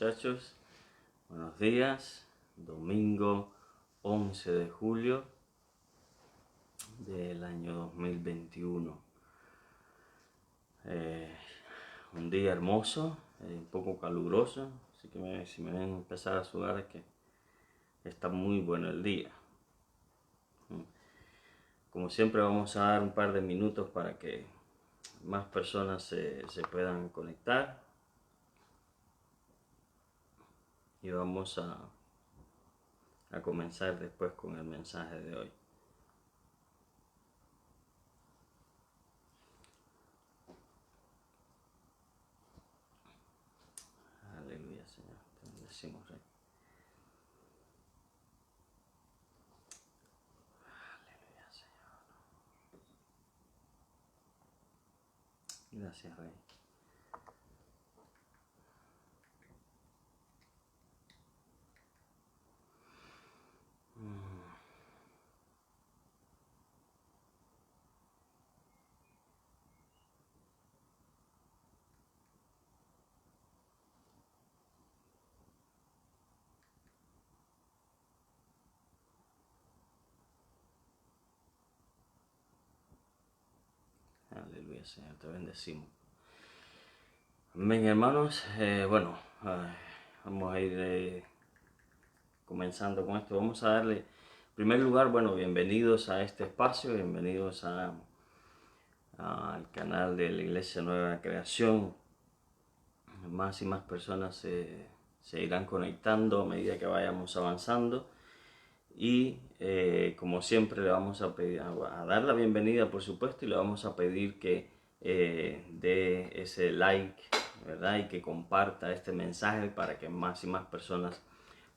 muchachos? Buenos días. Domingo 11 de julio del año 2021. Un día hermoso, un poco caluroso, así que si me ven empezar a sudar es que está muy bueno el día. Como siempre vamos a dar un par de minutos para que más personas se puedan conectar. Y vamos a comenzar después con el mensaje de hoy. Aleluya, Señor. Te bendecimos, Rey. Aleluya, Señor. Gracias, Rey. Aleluya, Señor. Te bendecimos. Amén, hermanos. Vamos a ir comenzando con esto. Vamos a darle, en primer lugar, bienvenidos a este espacio, bienvenidos al canal de la Iglesia Nueva Creación. Más y más personas se irán conectando a medida que vayamos avanzando. Y como siempre le vamos a pedir, a dar la bienvenida, por supuesto, y le vamos a pedir que dé ese like, ¿verdad? Y que comparta este mensaje para que más y más personas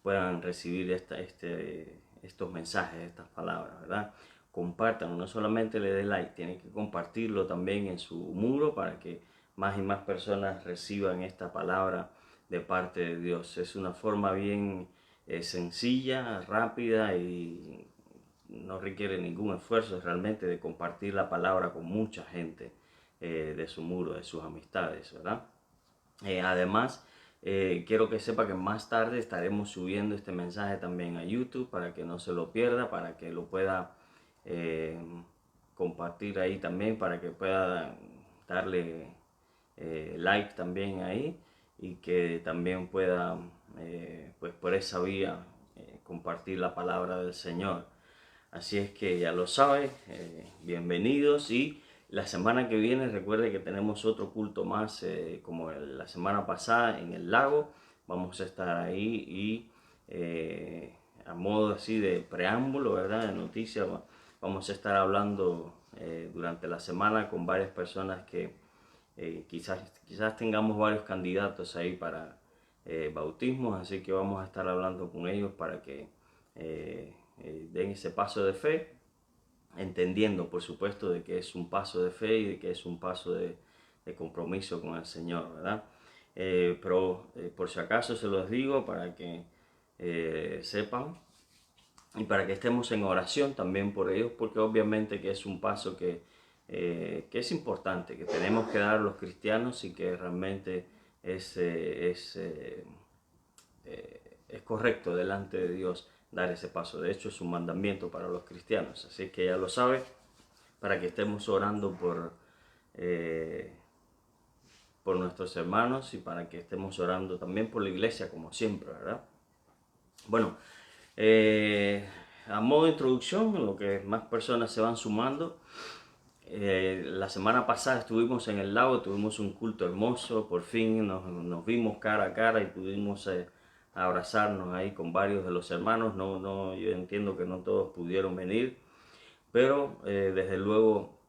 puedan recibir estos mensajes, estas palabras, ¿verdad? Compártanlo, no solamente le dé like, tienen que compartirlo también en su muro para que más y más personas reciban esta palabra de parte de Dios. Es una forma bien sencilla, rápida y no requiere ningún esfuerzo realmente de compartir la palabra con mucha gente de su muro, de sus amistades, ¿verdad? Además, quiero que sepa que más tarde estaremos subiendo este mensaje también a YouTube para que no se lo pierda, para que lo pueda compartir ahí también, para que pueda darle like también ahí y que también pueda pues por esa vía compartir la palabra del Señor. Así es que ya lo sabe, bienvenidos. Y la semana que viene recuerde que tenemos otro culto más como la semana pasada en el lago. Vamos a estar ahí y a modo así de preámbulo, ¿verdad? De noticias, vamos a estar hablando durante la semana con varias personas que quizás tengamos varios candidatos ahí para bautismos, así que vamos a estar hablando con ellos para que den ese paso de fe, entendiendo por supuesto de que es un paso de fe y de que es un paso de compromiso con el Señor, ¿verdad? Pero por si acaso se los digo para que sepan y para que estemos en oración también por ellos, porque obviamente que es un paso que es importante, que tenemos que dar los cristianos y que realmente es correcto delante de Dios dar ese paso. De hecho, es un mandamiento para los cristianos, así que ya lo sabe, para que estemos orando por nuestros hermanos y para que estemos orando también por la iglesia, como siempre, ¿verdad? Bueno, a modo de introducción, en lo que más personas se van sumando, la semana pasada estuvimos en el lago, tuvimos un culto hermoso, por fin nos vimos cara a cara y pudimos abrazarnos ahí con varios de los hermanos. Yo entiendo que no todos pudieron venir, pero desde luego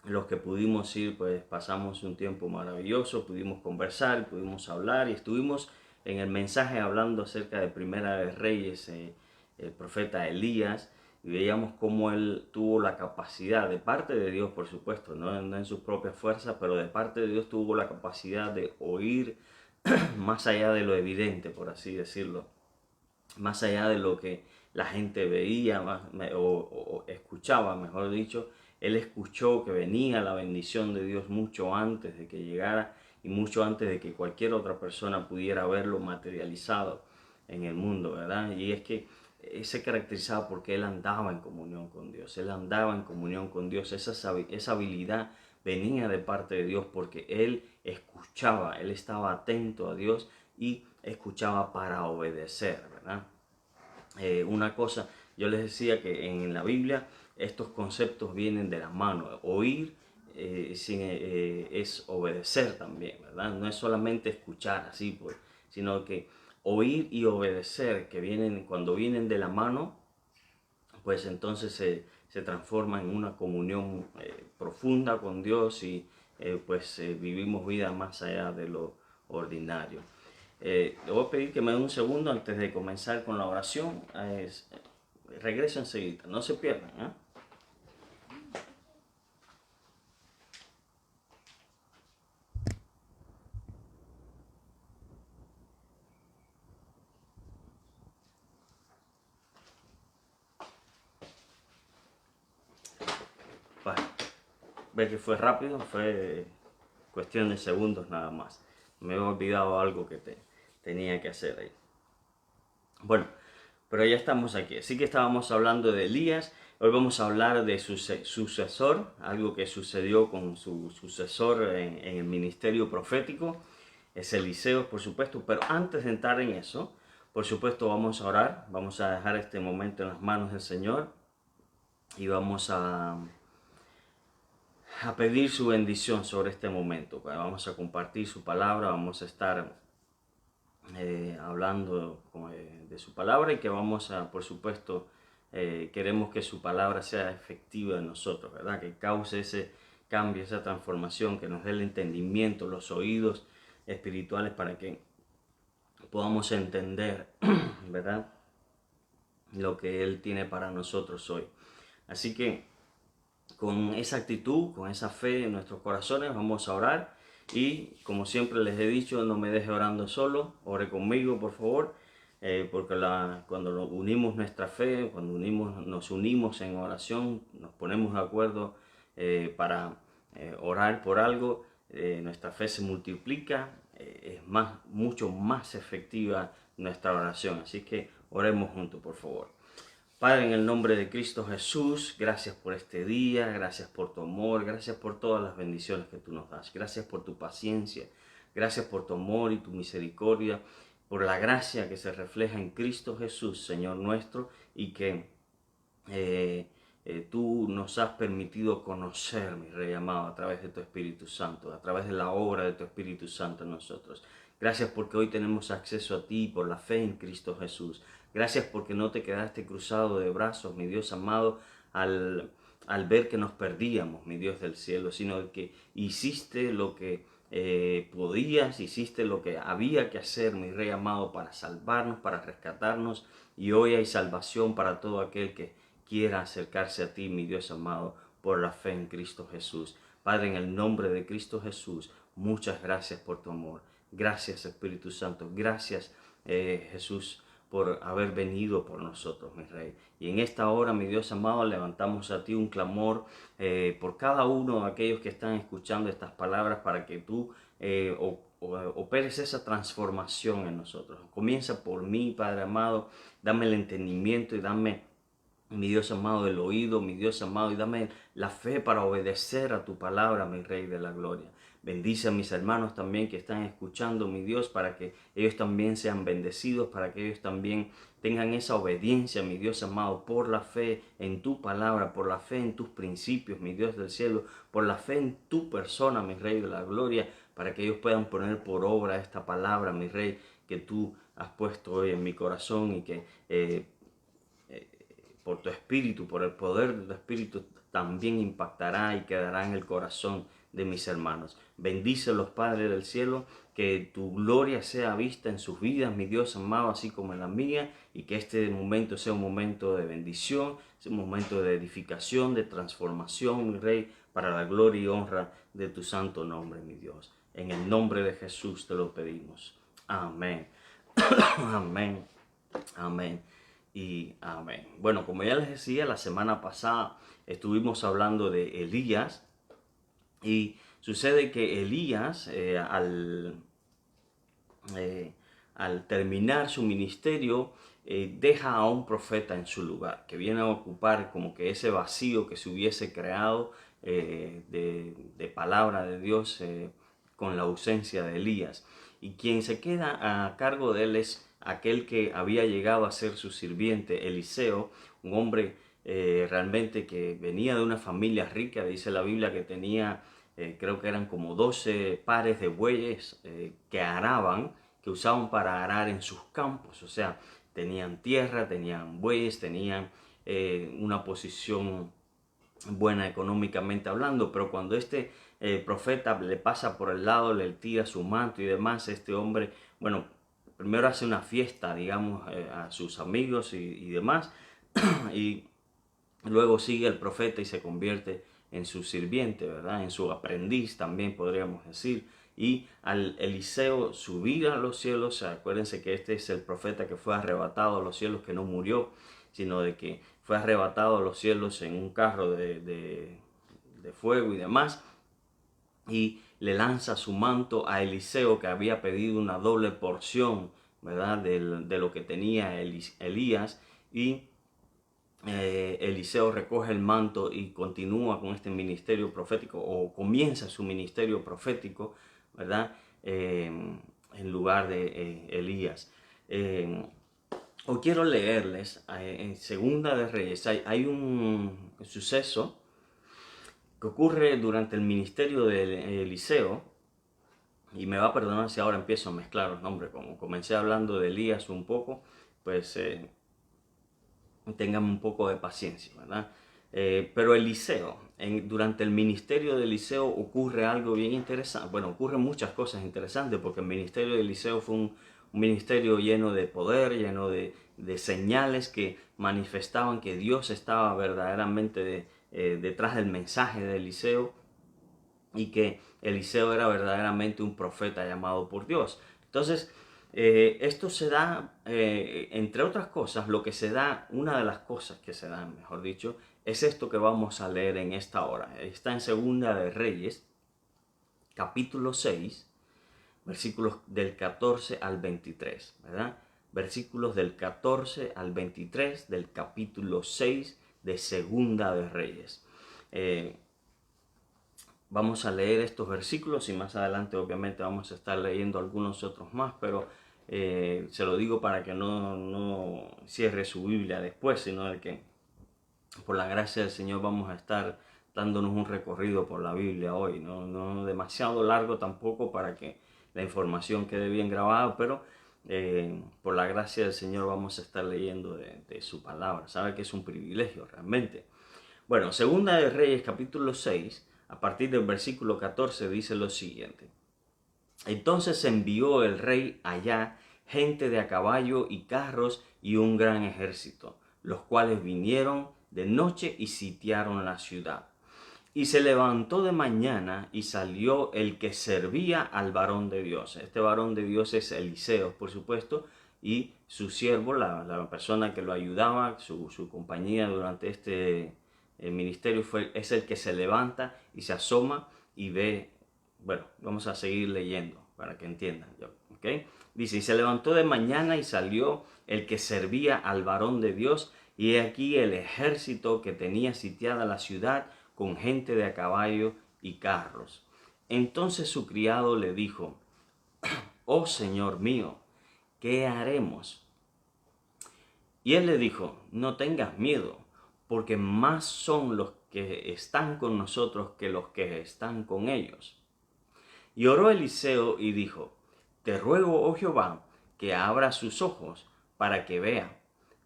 los que pudimos ir, pues pasamos un tiempo maravilloso, pudimos conversar, pudimos hablar y estuvimos en el mensaje hablando acerca de Primera de Reyes, el profeta Elías, y veíamos cómo él tuvo la capacidad, de parte de Dios por supuesto, no en sus propias fuerzas, pero de parte de Dios tuvo la capacidad de oír más allá de lo evidente, por así decirlo, más allá de lo que la gente veía o escuchaba, mejor dicho. Él escuchó que venía la bendición de Dios mucho antes de que llegara y mucho antes de que cualquier otra persona pudiera verlo materializado en el mundo, ¿verdad? Y es que se caracterizaba porque él andaba en comunión con Dios, él andaba en comunión con Dios, esa habilidad venía de parte de Dios porque él escuchaba, él estaba atento a Dios y escuchaba para obedecer, ¿verdad? Una cosa, yo les decía que en la Biblia estos conceptos vienen de la mano. Oír es obedecer también, ¿verdad? No es solamente escuchar así, pues, sino que oír y obedecer, que vienen, cuando vienen de la mano, pues entonces se transforma en una comunión profunda con Dios y vivimos vida más allá de lo ordinario. Le voy a pedir que me dé un segundo antes de comenzar con la oración. Regreso enseguida, no se pierdan. Bueno, ve que fue rápido, fue cuestión de segundos nada más. Me he olvidado algo que tenía que hacer ahí. Bueno, pero ya estamos aquí. Así que estábamos hablando de Elías. Hoy vamos a hablar de su sucesor, algo que sucedió con su sucesor en el ministerio profético. Es Eliseo, por supuesto. Pero antes de entrar en eso, por supuesto, vamos a orar. Vamos a dejar este momento en las manos del Señor y vamos a pedir su bendición sobre este momento. Vamos a compartir su palabra, vamos a estar hablando de su palabra y que vamos a, por supuesto, queremos que su palabra sea efectiva en nosotros, ¿verdad? Que cause ese cambio, esa transformación, que nos dé el entendimiento, los oídos espirituales para que podamos entender, ¿verdad? Lo que Él tiene para nosotros hoy. Así que con esa actitud, con esa fe en nuestros corazones, vamos a orar. Y como siempre les he dicho, no me deje orando solo, ore conmigo por favor, porque cuando nos unimos nuestra fe, cuando nos unimos en oración, nos ponemos de acuerdo para orar por algo, nuestra fe se multiplica, es mucho más efectiva nuestra oración. Así que oremos juntos por favor. Padre, en el nombre de Cristo Jesús, gracias por este día, gracias por tu amor, gracias por todas las bendiciones que tú nos das, gracias por tu paciencia, gracias por tu amor y tu misericordia, por la gracia que se refleja en Cristo Jesús, Señor nuestro, y que tú nos has permitido conocer, mi Rey amado, a través de tu Espíritu Santo, a través de la obra de tu Espíritu Santo en nosotros. Gracias porque hoy tenemos acceso a ti por la fe en Cristo Jesús. Gracias porque no te quedaste cruzado de brazos, mi Dios amado, al ver que nos perdíamos, mi Dios del cielo, sino que hiciste lo que podías, hiciste lo que había que hacer, mi Rey amado, para salvarnos, para rescatarnos. Y hoy hay salvación para todo aquel que quiera acercarse a ti, mi Dios amado, por la fe en Cristo Jesús. Padre, en el nombre de Cristo Jesús, muchas gracias por tu amor. Gracias, Espíritu Santo. Gracias, Jesús, por haber venido por nosotros, mi Rey. Y en esta hora, mi Dios amado, levantamos a ti un clamor por cada uno de aquellos que están escuchando estas palabras para que tú operes esa transformación en nosotros. Comienza por mí, Padre amado. Dame el entendimiento y dame, mi Dios amado, el oído, mi Dios amado, y dame la fe para obedecer a tu palabra, mi Rey de la Gloria. Bendice a mis hermanos también que están escuchando, mi Dios, para que ellos también sean bendecidos, para que ellos también tengan esa obediencia, mi Dios amado, por la fe en tu palabra, por la fe en tus principios, mi Dios del cielo, por la fe en tu persona, mi Rey de la Gloria, para que ellos puedan poner por obra esta palabra, mi Rey, que tú has puesto hoy en mi corazón y que por tu espíritu, por el poder de tu espíritu, también impactará y quedará en el corazón de mis hermanos. Bendícelos, Padre del cielo, que tu gloria sea vista en sus vidas, mi Dios amado, así como en la mía, y que este momento sea un momento de bendición, sea un momento de edificación, de transformación, mi Rey, para la gloria y honra de tu santo nombre, mi Dios. En el nombre de Jesús te lo pedimos. Amén. Amén. Amén. Y amén. Bueno, como ya les decía, la semana pasada estuvimos hablando de Elías y Sucede que Elías, al terminar su ministerio, deja a un profeta en su lugar, que viene a ocupar como que ese vacío que se hubiese creado de palabra de Dios con la ausencia de Elías. Y quien se queda a cargo de él es aquel que había llegado a ser su sirviente, Eliseo, un hombre realmente que venía de una familia rica. Dice la Biblia que tenía, creo que eran como 12 pares de bueyes que araban, que usaban para arar en sus campos. O sea, tenían tierra, tenían bueyes, tenían una posición buena económicamente hablando, pero cuando este profeta le pasa por el lado, le tira su manto y demás, este hombre, bueno, primero hace una fiesta, digamos, a sus amigos y demás, y luego sigue el profeta y se convierte en su sirviente, ¿verdad? En su aprendiz también podríamos decir. Y al Eliseo subir a los cielos, acuérdense que este es el profeta que fue arrebatado a los cielos, que no murió, sino de que fue arrebatado a los cielos en un carro de fuego y demás. Y le lanza su manto a Eliseo, que había pedido una doble porción, ¿verdad? De lo que tenía Elías. Y Eliseo recoge el manto y continúa con este ministerio profético, o comienza su ministerio profético, ¿verdad? En lugar de Elías. Hoy quiero leerles en Segunda de Reyes. Hay un suceso que ocurre durante el ministerio de Eliseo, y me va a perdonar si ahora empiezo a mezclar los nombres. Como comencé hablando de Elías un poco, pues tengan un poco de paciencia, ¿verdad? Pero Eliseo, durante el ministerio de Eliseo ocurre algo bien interesante. Bueno, ocurren muchas cosas interesantes, porque el ministerio de Eliseo fue un ministerio lleno de poder, lleno de señales que manifestaban que Dios estaba verdaderamente detrás del mensaje de Eliseo, y que Eliseo era verdaderamente un profeta llamado por Dios. Entonces, esto se da, entre otras cosas, lo que se da, una de las cosas que se dan, mejor dicho, es esto que vamos a leer en esta hora. Está en Segunda de Reyes, capítulo 6, versículos del 14 al 23, ¿verdad? Versículos del 14 al 23 del capítulo 6 de Segunda de Reyes. Vamos a leer estos versículos y más adelante obviamente vamos a estar leyendo algunos otros más, pero se lo digo para que no cierre su Biblia después, sino de que por la gracia del Señor vamos a estar dándonos un recorrido por la Biblia hoy, no demasiado largo tampoco para que la información quede bien grabada, pero por la gracia del Señor vamos a estar leyendo de su palabra. Sabe que es un privilegio realmente. Bueno, Segunda de Reyes capítulo 6, a partir del versículo 14 dice lo siguiente. Entonces envió el rey allá gente de a caballo y carros y un gran ejército, los cuales vinieron de noche y sitiaron la ciudad. Y se levantó de mañana y salió el que servía al varón de Dios. Este varón de Dios es Eliseo, por supuesto, y su siervo, la persona que lo ayudaba, su compañía durante este ministerio, es el que se levanta y se asoma y ve. Bueno, vamos a seguir leyendo para que entiendan. ¿Okay? Dice, y se levantó de mañana y salió el que servía al varón de Dios, y he aquí el ejército que tenía sitiada la ciudad con gente de a caballo y carros. Entonces su criado le dijo, oh Señor mío, ¿qué haremos? Y él le dijo, no tengas miedo, porque más son los que están con nosotros que los que están con ellos. Y oró Eliseo y dijo, te ruego, oh Jehová, que abra sus ojos para que vea.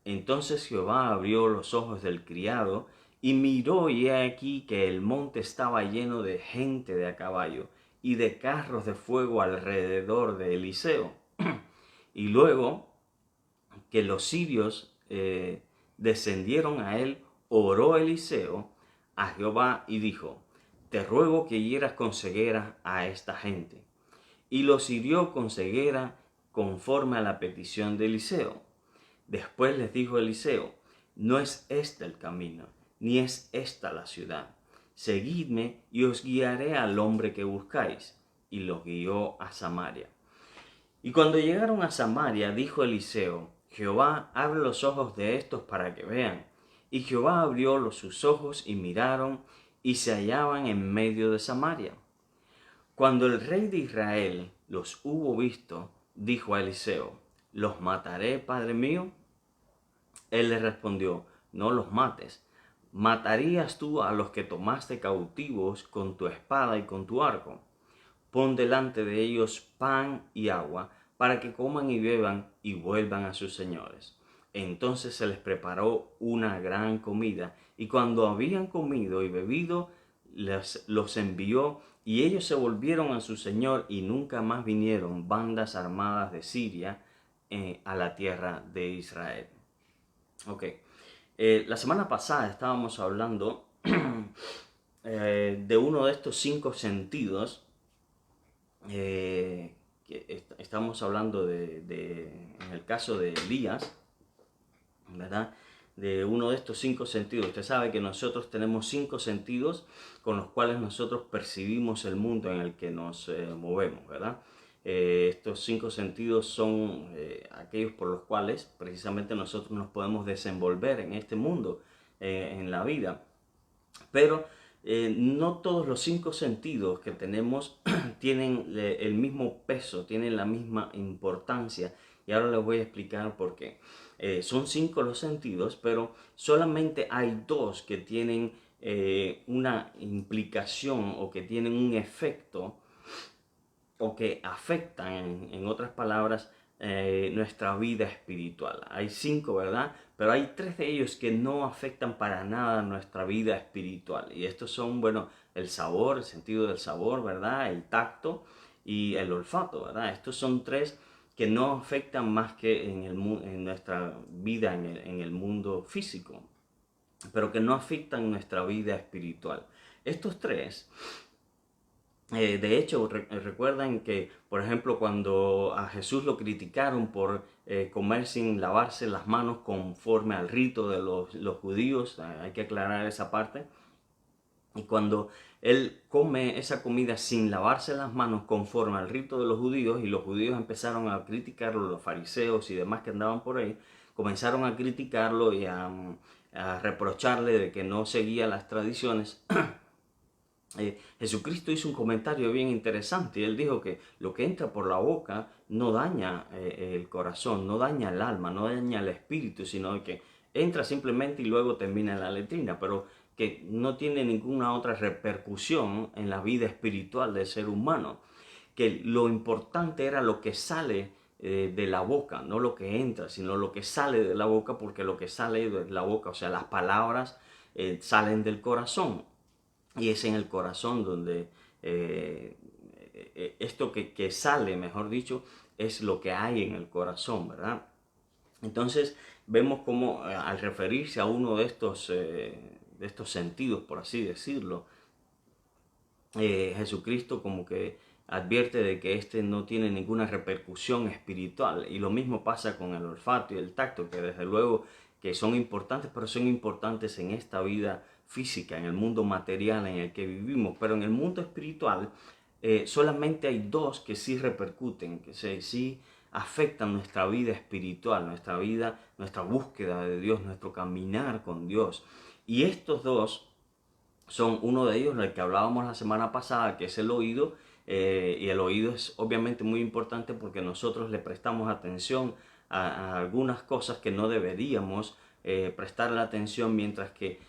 Entonces Jehová abrió los ojos del criado y miró, y he aquí que el monte estaba lleno de gente de a caballo y de carros de fuego alrededor de Eliseo. Y luego que los sirios descendieron a él, oró Eliseo a Jehová y dijo, te ruego que hieras con ceguera a esta gente. Y los hirió con ceguera conforme a la petición de Eliseo. Después les dijo Eliseo, no es este el camino, ni es esta la ciudad, seguidme y os guiaré al hombre que buscáis. Y los guió a Samaria. Y cuando llegaron a Samaria, dijo Eliseo: Jehová, abre los ojos de estos para que vean. Y Jehová abrió sus ojos y miraron, y se hallaban en medio de Samaria. Cuando el rey de Israel los hubo visto, dijo a Eliseo: ¿Los mataré, padre mío? Él le respondió: No los mates. ¿Matarías tú a los que tomaste cautivos con tu espada y con tu arco? Pon delante de ellos pan y agua, para que coman y beban y vuelvan a sus señores. Entonces se les preparó una gran comida, y cuando habían comido y bebido, los envió, y ellos se volvieron a su señor, y nunca más vinieron bandas armadas de Siria a la tierra de Israel. Ok, la semana pasada estábamos hablando de uno de estos 5 sentidos. Estamos hablando en el caso de Elías, ¿verdad? De uno de estos 5 sentidos. Usted sabe que nosotros tenemos 5 sentidos con los cuales nosotros percibimos el mundo en el que nos movemos, ¿verdad? Estos 5 sentidos son aquellos por los cuales precisamente nosotros nos podemos desenvolver en este mundo, en la vida. Pero no todos los 5 sentidos que tenemos tienen el mismo peso, tienen la misma importancia. Y ahora les voy a explicar por qué. Son 5 los sentidos, pero solamente hay 2 que tienen una implicación o que tienen un efecto o que afectan, en otras palabras, nuestra vida espiritual. Hay 5, ¿verdad? Pero hay 3 de ellos que no afectan para nada nuestra vida espiritual. Y estos son, bueno, el sabor, el sentido del sabor, ¿verdad? El tacto y el olfato, ¿verdad? Estos son 3 que no afectan más que en nuestra vida en el mundo físico, pero que no afectan nuestra vida espiritual. Estos 3... de hecho, recuerdan que, por ejemplo, cuando a Jesús lo criticaron por comer sin lavarse las manos conforme al rito de los judíos, hay que aclarar esa parte, y cuando él come esa comida sin lavarse las manos conforme al rito de los judíos, y los judíos empezaron a criticarlo, los fariseos y demás que andaban por ahí, comenzaron a criticarlo y a reprocharle de que no seguía las tradiciones. Jesucristo hizo un comentario bien interesante y él dijo que lo que entra por la boca no daña el corazón, no daña el alma, no daña el espíritu, sino que entra simplemente y luego termina en la letrina, pero que no tiene ninguna otra repercusión en la vida espiritual del ser humano. Que lo importante era lo que sale de la boca, no lo que entra, sino lo que sale de la boca, porque lo que sale de la boca, o sea, las palabras salen del corazón. Y es en el corazón donde esto que sale, mejor dicho, es lo que hay en el corazón, ¿verdad? Entonces vemos cómo al referirse a uno de estos sentidos, por así decirlo, Jesucristo como que advierte de que este no tiene ninguna repercusión espiritual. Y lo mismo pasa con el olfato y el tacto, que desde luego que son importantes, pero son importantes en esta vida física, en el mundo material en el que vivimos. Pero en el mundo espiritual solamente hay 2 que sí repercuten, que sí afectan nuestra vida espiritual, nuestra vida, nuestra búsqueda de Dios, nuestro caminar con Dios. Y estos 2 son uno de ellos, el que hablábamos la semana pasada, que es el oído. Y el oído es obviamente muy importante porque nosotros le prestamos atención a algunas cosas que no deberíamos prestarle atención, mientras que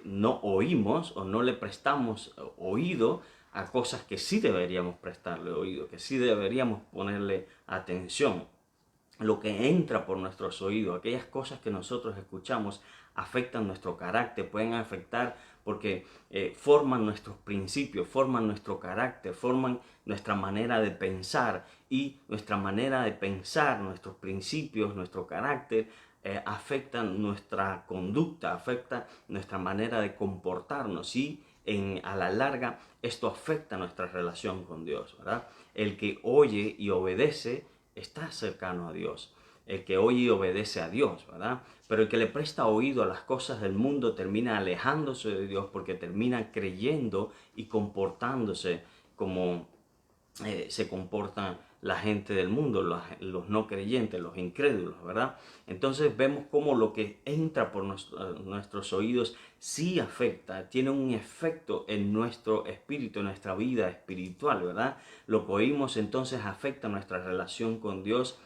no oímos o no le prestamos oído a cosas que sí deberíamos prestarle oído, que sí deberíamos ponerle atención. Lo que entra por nuestros oídos, aquellas cosas que nosotros escuchamos, afectan nuestro carácter, pueden afectar porque forman nuestros principios, forman nuestro carácter, forman nuestra manera de pensar, y nuestra manera de pensar, nuestros principios, nuestro carácter, afectan nuestra conducta, afecta nuestra manera de comportarnos, y a la larga esto afecta nuestra relación con Dios, ¿verdad? El que oye y obedece está cercano a Dios. el que oye y obedece a Dios, ¿verdad? Pero el que le presta oído a las cosas del mundo termina alejándose de Dios porque termina creyendo y comportándose como se comportan la gente del mundo, los no creyentes, los incrédulos, ¿verdad? Entonces vemos cómo lo que entra por nuestros oídos sí afecta, tiene un efecto en nuestro espíritu, en nuestra vida espiritual, ¿verdad? Lo que oímos entonces afecta nuestra relación con Dios.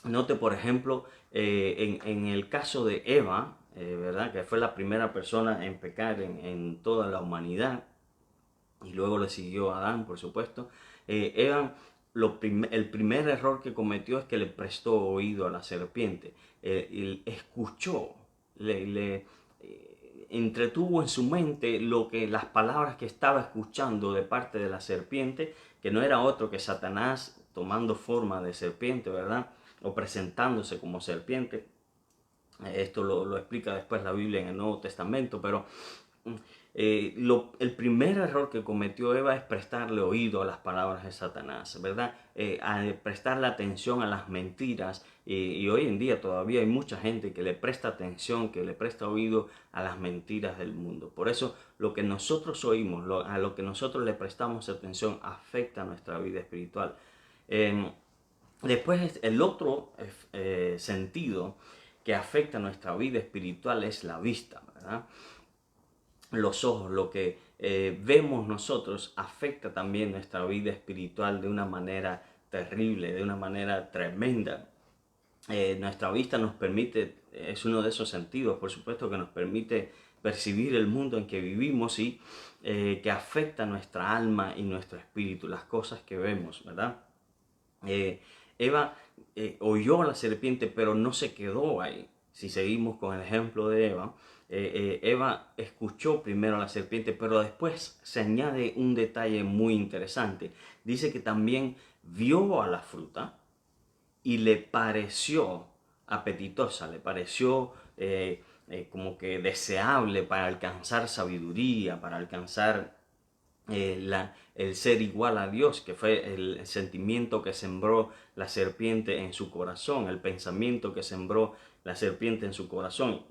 Note, por ejemplo, en el caso de Eva, ¿verdad? Que fue la primera persona en pecar en toda la humanidad, y luego le siguió Adán, por supuesto. Eva, el primer error que cometió es que le prestó oído a la serpiente. Y escuchó, entretuvo en su mente las palabras que estaba escuchando de parte de la serpiente, que no era otro que Satanás tomando forma de serpiente, ¿verdad? O presentándose como serpiente. Esto lo explica después la Biblia en el Nuevo Testamento, pero el primer error que cometió Eva es prestarle oído a las palabras de Satanás, ¿verdad? A prestarle atención a las mentiras. Y hoy en día todavía hay mucha gente que le presta atención, que le presta oído a las mentiras del mundo. Por eso lo que nosotros oímos, a lo que nosotros le prestamos atención, afecta nuestra vida espiritual. Después, el otro sentido que afecta nuestra vida espiritual es la vista, ¿verdad? Los ojos, lo que vemos nosotros, afecta también nuestra vida espiritual de una manera terrible, de una manera tremenda. Nuestra vista nos permite, es uno de esos sentidos, por supuesto, que nos permite percibir el mundo en que vivimos y que afecta nuestra alma y nuestro espíritu, las cosas que vemos, ¿verdad? Eva oyó a la serpiente, pero no se quedó ahí. Si seguimos con el ejemplo de Eva, Eva escuchó primero a la serpiente, pero después se añade un detalle muy interesante. Dice que también vio a la fruta y le pareció apetitosa, le pareció como que deseable para alcanzar sabiduría, para alcanzar el ser igual a Dios, que fue el sentimiento que sembró la serpiente en su corazón, el pensamiento que sembró la serpiente en su corazón.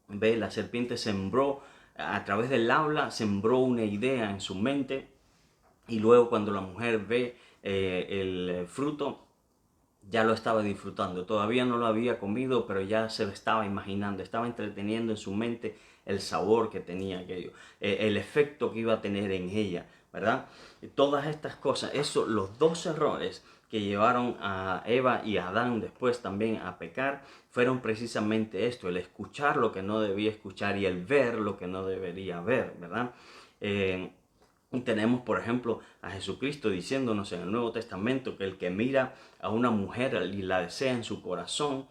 Ve, la serpiente sembró, a través del habla, sembró una idea en su mente, y luego cuando la mujer ve el fruto, ya lo estaba disfrutando. Todavía no lo había comido, pero ya se lo estaba imaginando, estaba entreteniendo en su mente el sabor que tenía aquello, el efecto que iba a tener en ella, ¿verdad? Todas estas cosas, los dos errores que llevaron a Eva y a Adán después también a pecar, fueron precisamente esto, el escuchar lo que no debía escuchar y el ver lo que no debería ver, ¿verdad? Tenemos, por ejemplo, a Jesucristo diciéndonos en el Nuevo Testamento que el que mira a una mujer y la desea en su corazón,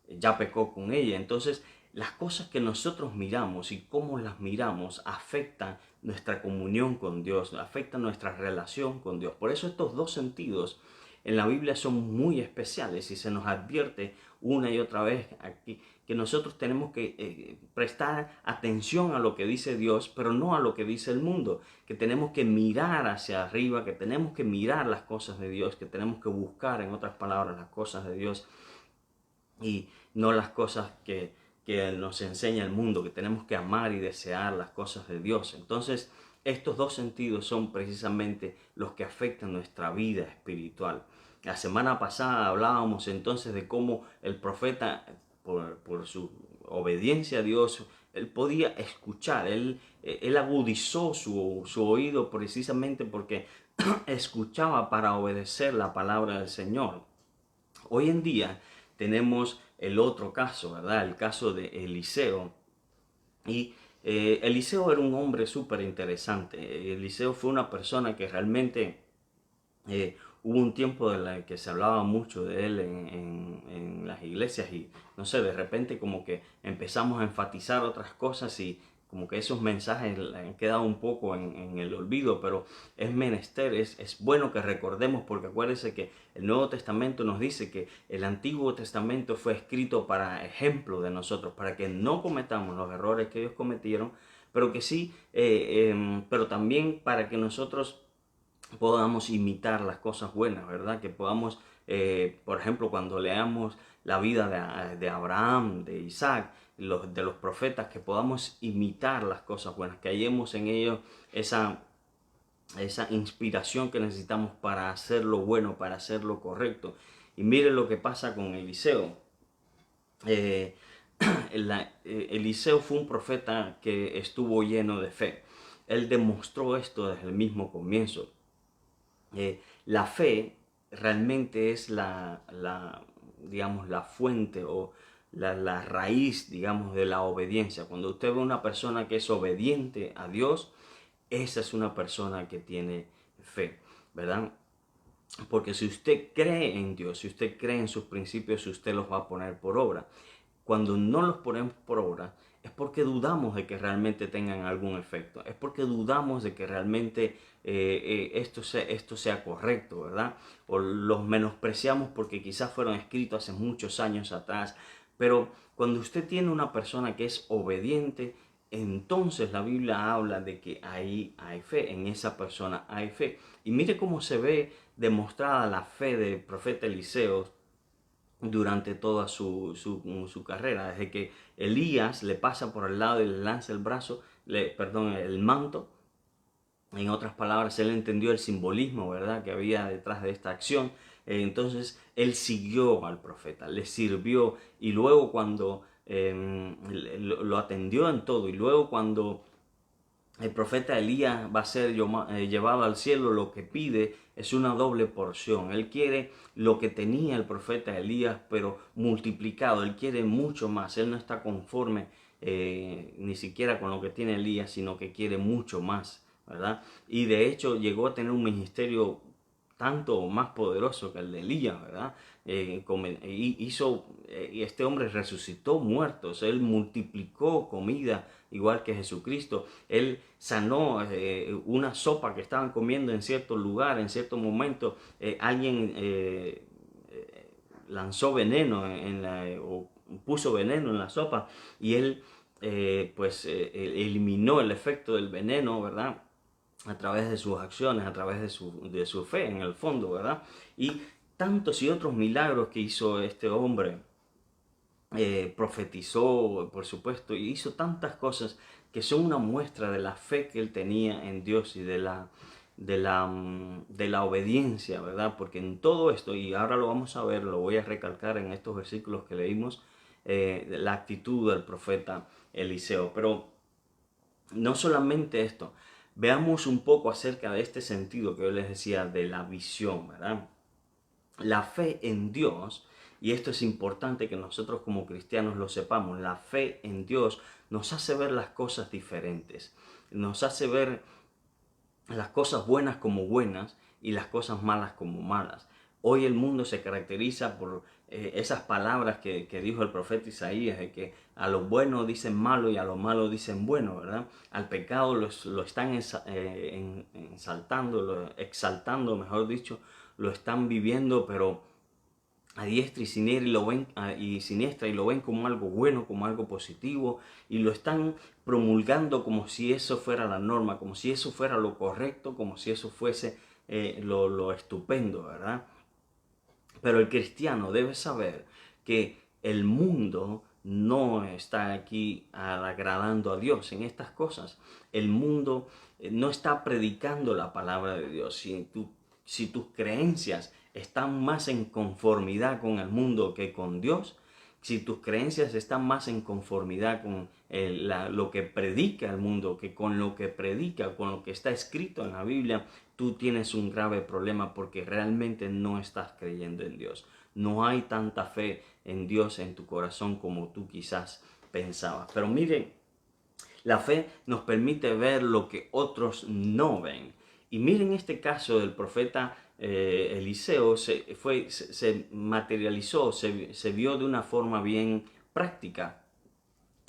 ya pecó con ella. Entonces, las cosas que nosotros miramos y cómo las miramos afectan nuestra comunión con Dios, afectan nuestra relación con Dios. Por eso estos dos sentidos en la Biblia son muy especiales y se nos advierte una y otra vez aquí que nosotros tenemos que prestar atención a lo que dice Dios, pero no a lo que dice el mundo, que tenemos que mirar hacia arriba, que tenemos que mirar las cosas de Dios, que tenemos que buscar, en otras palabras, las cosas de Dios y no las cosas que nos enseña el mundo, que tenemos que amar y desear las cosas de Dios. Entonces, estos dos sentidos son precisamente los que afectan nuestra vida espiritual. La semana pasada hablábamos entonces de cómo el profeta, por su obediencia a Dios, él podía escuchar, él agudizó su oído precisamente porque escuchaba para obedecer la palabra del Señor. Hoy en día tenemos el otro caso, ¿verdad? El caso de Eliseo. Y Eliseo era un hombre súper interesante. Eliseo fue una persona que realmente hubo un tiempo en el que se hablaba mucho de él en las iglesias y no sé, de repente como que empezamos a enfatizar otras cosas y como que esos mensajes han quedado un poco en el olvido, pero es menester, es bueno que recordemos, porque acuérdense que el Nuevo Testamento nos dice que el Antiguo Testamento fue escrito para ejemplo de nosotros, para que no cometamos los errores que ellos cometieron, pero que sí, pero también para que nosotros podamos imitar las cosas buenas, ¿verdad? Que podamos por ejemplo, cuando leamos la vida de Abraham, de Isaac, de los profetas, que podamos imitar las cosas buenas, que hallemos en ellos esa inspiración que necesitamos para hacer lo bueno, para hacer lo correcto. Y miren lo que pasa con Eliseo. Eh, Eliseo fue un profeta que estuvo lleno de fe. Él demostró esto desde el mismo comienzo. La fe realmente es digamos, la fuente o la raíz, digamos, de la obediencia. Cuando usted ve una persona que es obediente a Dios, esa es una persona que tiene fe, ¿verdad? Porque si usted cree en Dios, si usted cree en sus principios, usted los va a poner por obra. Cuando no los ponemos por obra, es porque dudamos de que realmente tengan algún efecto. Es porque dudamos de que realmente esto sea correcto, ¿verdad? O los menospreciamos porque quizás fueron escritos hace muchos años atrás. Pero cuando usted tiene una persona que es obediente, entonces la Biblia habla de que ahí hay fe, en esa persona hay fe. Y mire cómo se ve demostrada la fe del profeta Eliseo durante toda su carrera, desde que Elías le pasa por el lado y le lanza el manto. En otras palabras, él entendió el simbolismo, ¿verdad?, que había detrás de esta acción. Entonces, él siguió al profeta, le sirvió, y luego cuando lo atendió en todo, y luego cuando el profeta Elías va a ser llevado al cielo, lo que pide es una doble porción. Él quiere lo que tenía el profeta Elías, pero multiplicado. Él quiere mucho más. Él no está conforme ni siquiera con lo que tiene Elías, sino que quiere mucho más, ¿verdad? Y de hecho llegó a tener un ministerio tanto más poderoso que el de Elías, ¿verdad? Y este hombre resucitó muertos, él multiplicó comida igual que Jesucristo, él sanó una sopa que estaban comiendo en cierto lugar, en cierto momento, alguien lanzó veneno o puso veneno en la sopa y él eliminó el efecto del veneno, ¿verdad?, a través de sus acciones, a través de su fe en el fondo, ¿verdad? Y tantos y otros milagros que hizo este hombre, profetizó, por supuesto, y hizo tantas cosas que son una muestra de la fe que él tenía en Dios y de la obediencia, ¿verdad? Porque en todo esto, y ahora lo vamos a ver, lo voy a recalcar en estos versículos que leímos, la actitud del profeta Eliseo. Pero no solamente esto, veamos un poco acerca de este sentido que yo les decía de la visión, ¿verdad? La fe en Dios, y esto es importante que nosotros como cristianos lo sepamos, la fe en Dios nos hace ver las cosas diferentes, nos hace ver las cosas buenas como buenas y las cosas malas como malas. Hoy el mundo se caracteriza por esas palabras que dijo el profeta Isaías, de que a lo bueno dicen malo y a lo malo dicen bueno, ¿verdad? Al pecado lo están exaltando, mejor dicho, lo están viviendo, pero a diestra y siniestra, y lo ven como algo bueno, como algo positivo, y lo están promulgando como si eso fuera la norma, como si eso fuera lo correcto, como si eso fuese lo estupendo, ¿verdad? Pero el cristiano debe saber que el mundo no está aquí agradando a Dios en estas cosas. El mundo no está predicando la palabra de Dios. Si tus creencias están más en conformidad con el mundo que con Dios, si tus creencias están más en conformidad con lo que predica el mundo que con lo que predica, con lo que está escrito en la Biblia, tú tienes un grave problema porque realmente no estás creyendo en Dios. No hay tanta fe en Dios en tu corazón como tú quizás pensabas. Pero miren, la fe nos permite ver lo que otros no ven. Y miren este caso del profeta Eliseo, se materializó, se vio de una forma bien práctica,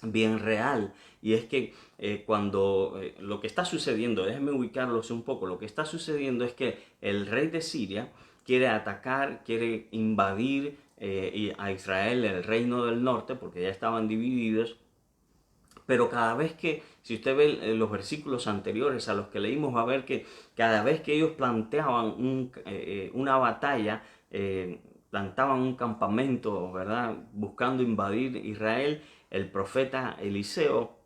bien real. Y es que cuando lo que está sucediendo, déjenme ubicarlos un poco, lo que está sucediendo es que el rey de Siria quiere atacar, quiere invadir a Israel, el reino del norte, porque ya estaban divididos. Pero cada vez que, si usted ve los versículos anteriores a los que leímos, va a ver que cada vez que ellos planteaban una batalla, plantaban un campamento, ¿verdad?, buscando invadir Israel, el profeta Eliseo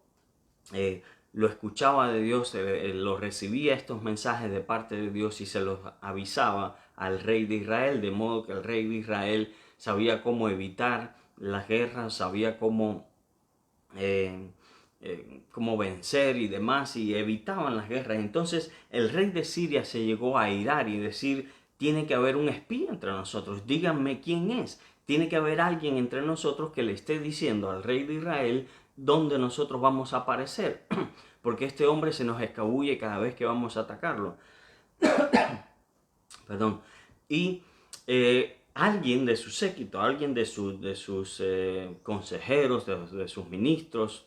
lo escuchaba de Dios, lo recibía estos mensajes de parte de Dios y se los avisaba al rey de Israel, de modo que el rey de Israel sabía cómo evitar las guerras, sabía cómo vencer y demás, y evitaban las guerras. Entonces el rey de Siria se llegó a airar y decir: tiene que haber un espía entre nosotros, díganme quién es. Tiene que haber alguien entre nosotros que le esté diciendo al rey de Israel dónde nosotros vamos a aparecer, porque este hombre se nos escabulle cada vez que vamos a atacarlo. Perdón. Y alguien de su séquito, alguien de sus consejeros, de sus ministros,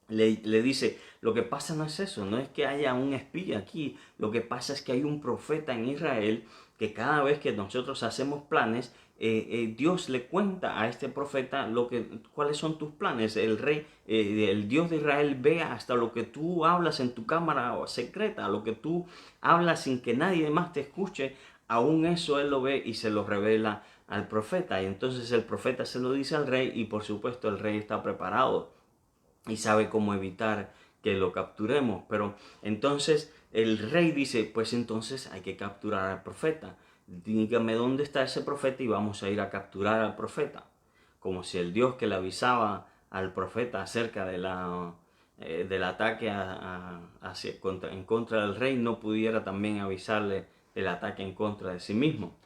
le dice: lo que pasa no es eso, no es que haya un espía aquí, lo que pasa es que hay un profeta en Israel que cada vez que nosotros hacemos planes, Dios le cuenta a este profeta cuáles son tus planes. El rey, el Dios de Israel ve hasta lo que tú hablas en tu cámara secreta, lo que tú hablas sin que nadie más te escuche, aún eso Él lo ve y se lo revela al profeta. Y entonces el profeta se lo dice al rey y por supuesto el rey está preparado y sabe cómo evitar que lo capturemos. Pero entonces el rey dice: pues entonces hay que capturar al profeta. Dígame dónde está ese profeta y vamos a ir a capturar al profeta. Como si el Dios que le avisaba al profeta acerca del ataque en contra del rey no pudiera también avisarle el ataque en contra de sí mismo.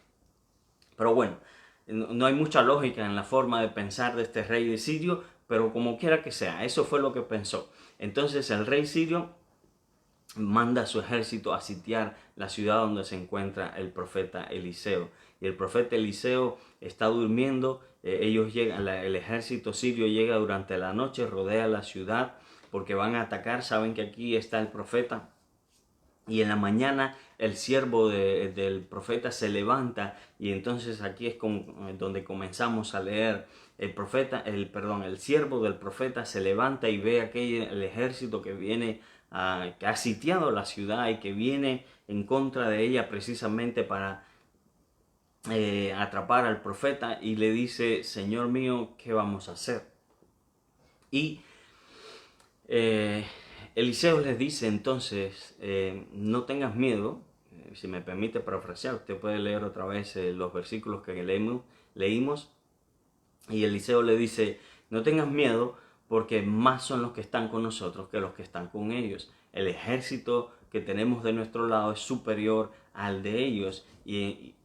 Pero bueno, no hay mucha lógica en la forma de pensar de este rey de Sirio, pero como quiera que sea, eso fue lo que pensó. Entonces el rey sirio manda a su ejército a sitiar la ciudad donde se encuentra el profeta Eliseo. Y el profeta Eliseo está durmiendo, el ejército sirio llega durante la noche, rodea la ciudad porque van a atacar, saben que aquí está el profeta. Y en la mañana el siervo del profeta se levanta, y entonces aquí es donde comenzamos a leer. El siervo del profeta se levanta y ve el ejército que viene, que ha sitiado la ciudad y que viene en contra de ella precisamente para atrapar al profeta, y le dice: Señor mío, ¿qué vamos a hacer? Y Eliseo les dice entonces: no tengas miedo. Si me permite parafrasear, usted puede leer otra vez los versículos que leímos. Y Eliseo le dice: no tengas miedo, porque más son los que están con nosotros que los que están con ellos. El ejército que tenemos de nuestro lado es superior al de ellos. Y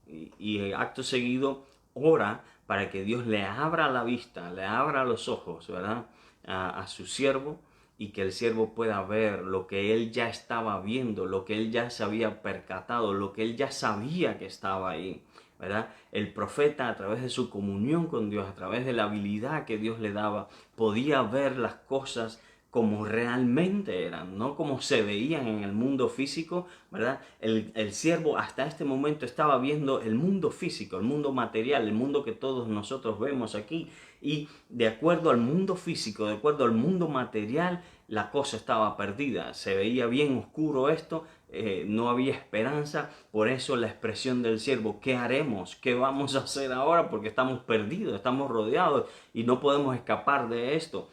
acto seguido ora para que Dios le abra la vista, le abra los ojos, ¿verdad?, a su siervo, y que el siervo pueda ver lo que él ya estaba viendo, lo que él ya se había percatado, lo que él ya sabía que estaba ahí, ¿verdad? El profeta, a través de su comunión con Dios, a través de la habilidad que Dios le daba, podía ver las cosas como realmente eran, no como se veían en el mundo físico, ¿verdad? El siervo hasta este momento estaba viendo el mundo físico, el mundo material, el mundo que todos nosotros vemos aquí, y de acuerdo al mundo físico, de acuerdo al mundo material, la cosa estaba perdida, se veía bien oscuro esto, no había esperanza. Por eso la expresión del siervo: ¿qué haremos? ¿Qué vamos a hacer ahora? Porque estamos perdidos, estamos rodeados y no podemos escapar de esto.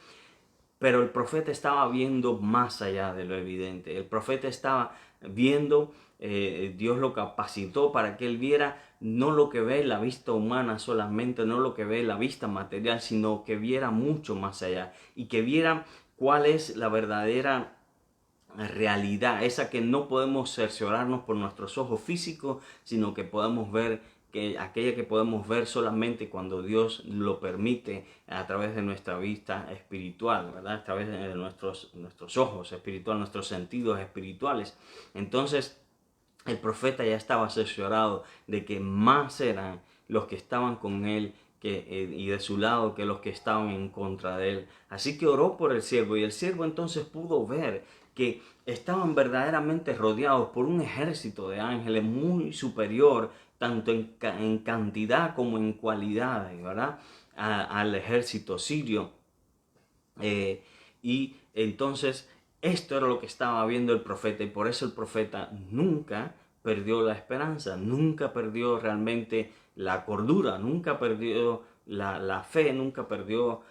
Pero el profeta estaba viendo más allá de lo evidente. El profeta estaba viendo, Dios lo capacitó para que él viera no lo que ve la vista humana solamente, no lo que ve la vista material, sino que viera mucho más allá y que viera cuál es la verdadera realidad, esa que no podemos cerciorarnos por nuestros ojos físicos, sino que podemos ver, aquella que podemos ver solamente cuando Dios lo permite, a través de nuestra vista espiritual, ¿verdad? A través de nuestros ojos espirituales, nuestros sentidos espirituales. Entonces el profeta ya estaba cerciorado de que más eran los que estaban con él y de su lado que los que estaban en contra de él. Así que oró por el siervo, y el siervo entonces pudo ver que estaban verdaderamente rodeados por un ejército de ángeles muy superior, tanto en cantidad como en cualidad, ¿verdad?, al ejército sirio. Y entonces esto era lo que estaba viendo el profeta, y por eso el profeta nunca perdió la esperanza, nunca perdió realmente la cordura, nunca perdió la fe, nunca perdió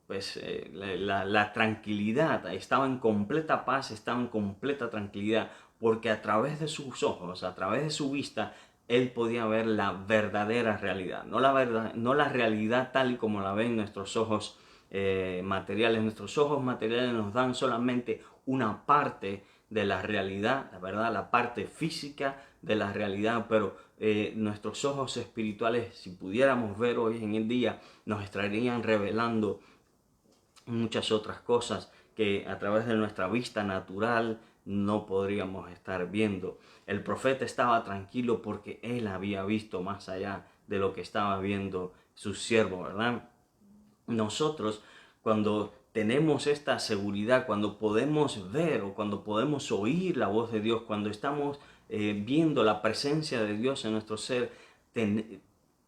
la tranquilidad, estaba en completa paz, estaba en completa tranquilidad, porque a través de sus ojos, a través de su vista, él podía ver la verdadera realidad, no la realidad tal y como la ven nuestros ojos materiales. Nuestros ojos materiales nos dan solamente una parte de la realidad, la verdad, la parte física de la realidad, pero nuestros ojos espirituales, si pudiéramos ver hoy en el día, nos estarían revelando muchas otras cosas que a través de nuestra vista natural no podríamos estar viendo. El profeta estaba tranquilo porque él había visto más allá de lo que estaba viendo su siervo, ¿verdad? Nosotros, cuando tenemos esta seguridad, cuando podemos ver o cuando podemos oír la voz de Dios, cuando estamos viendo la presencia de Dios en nuestro ser,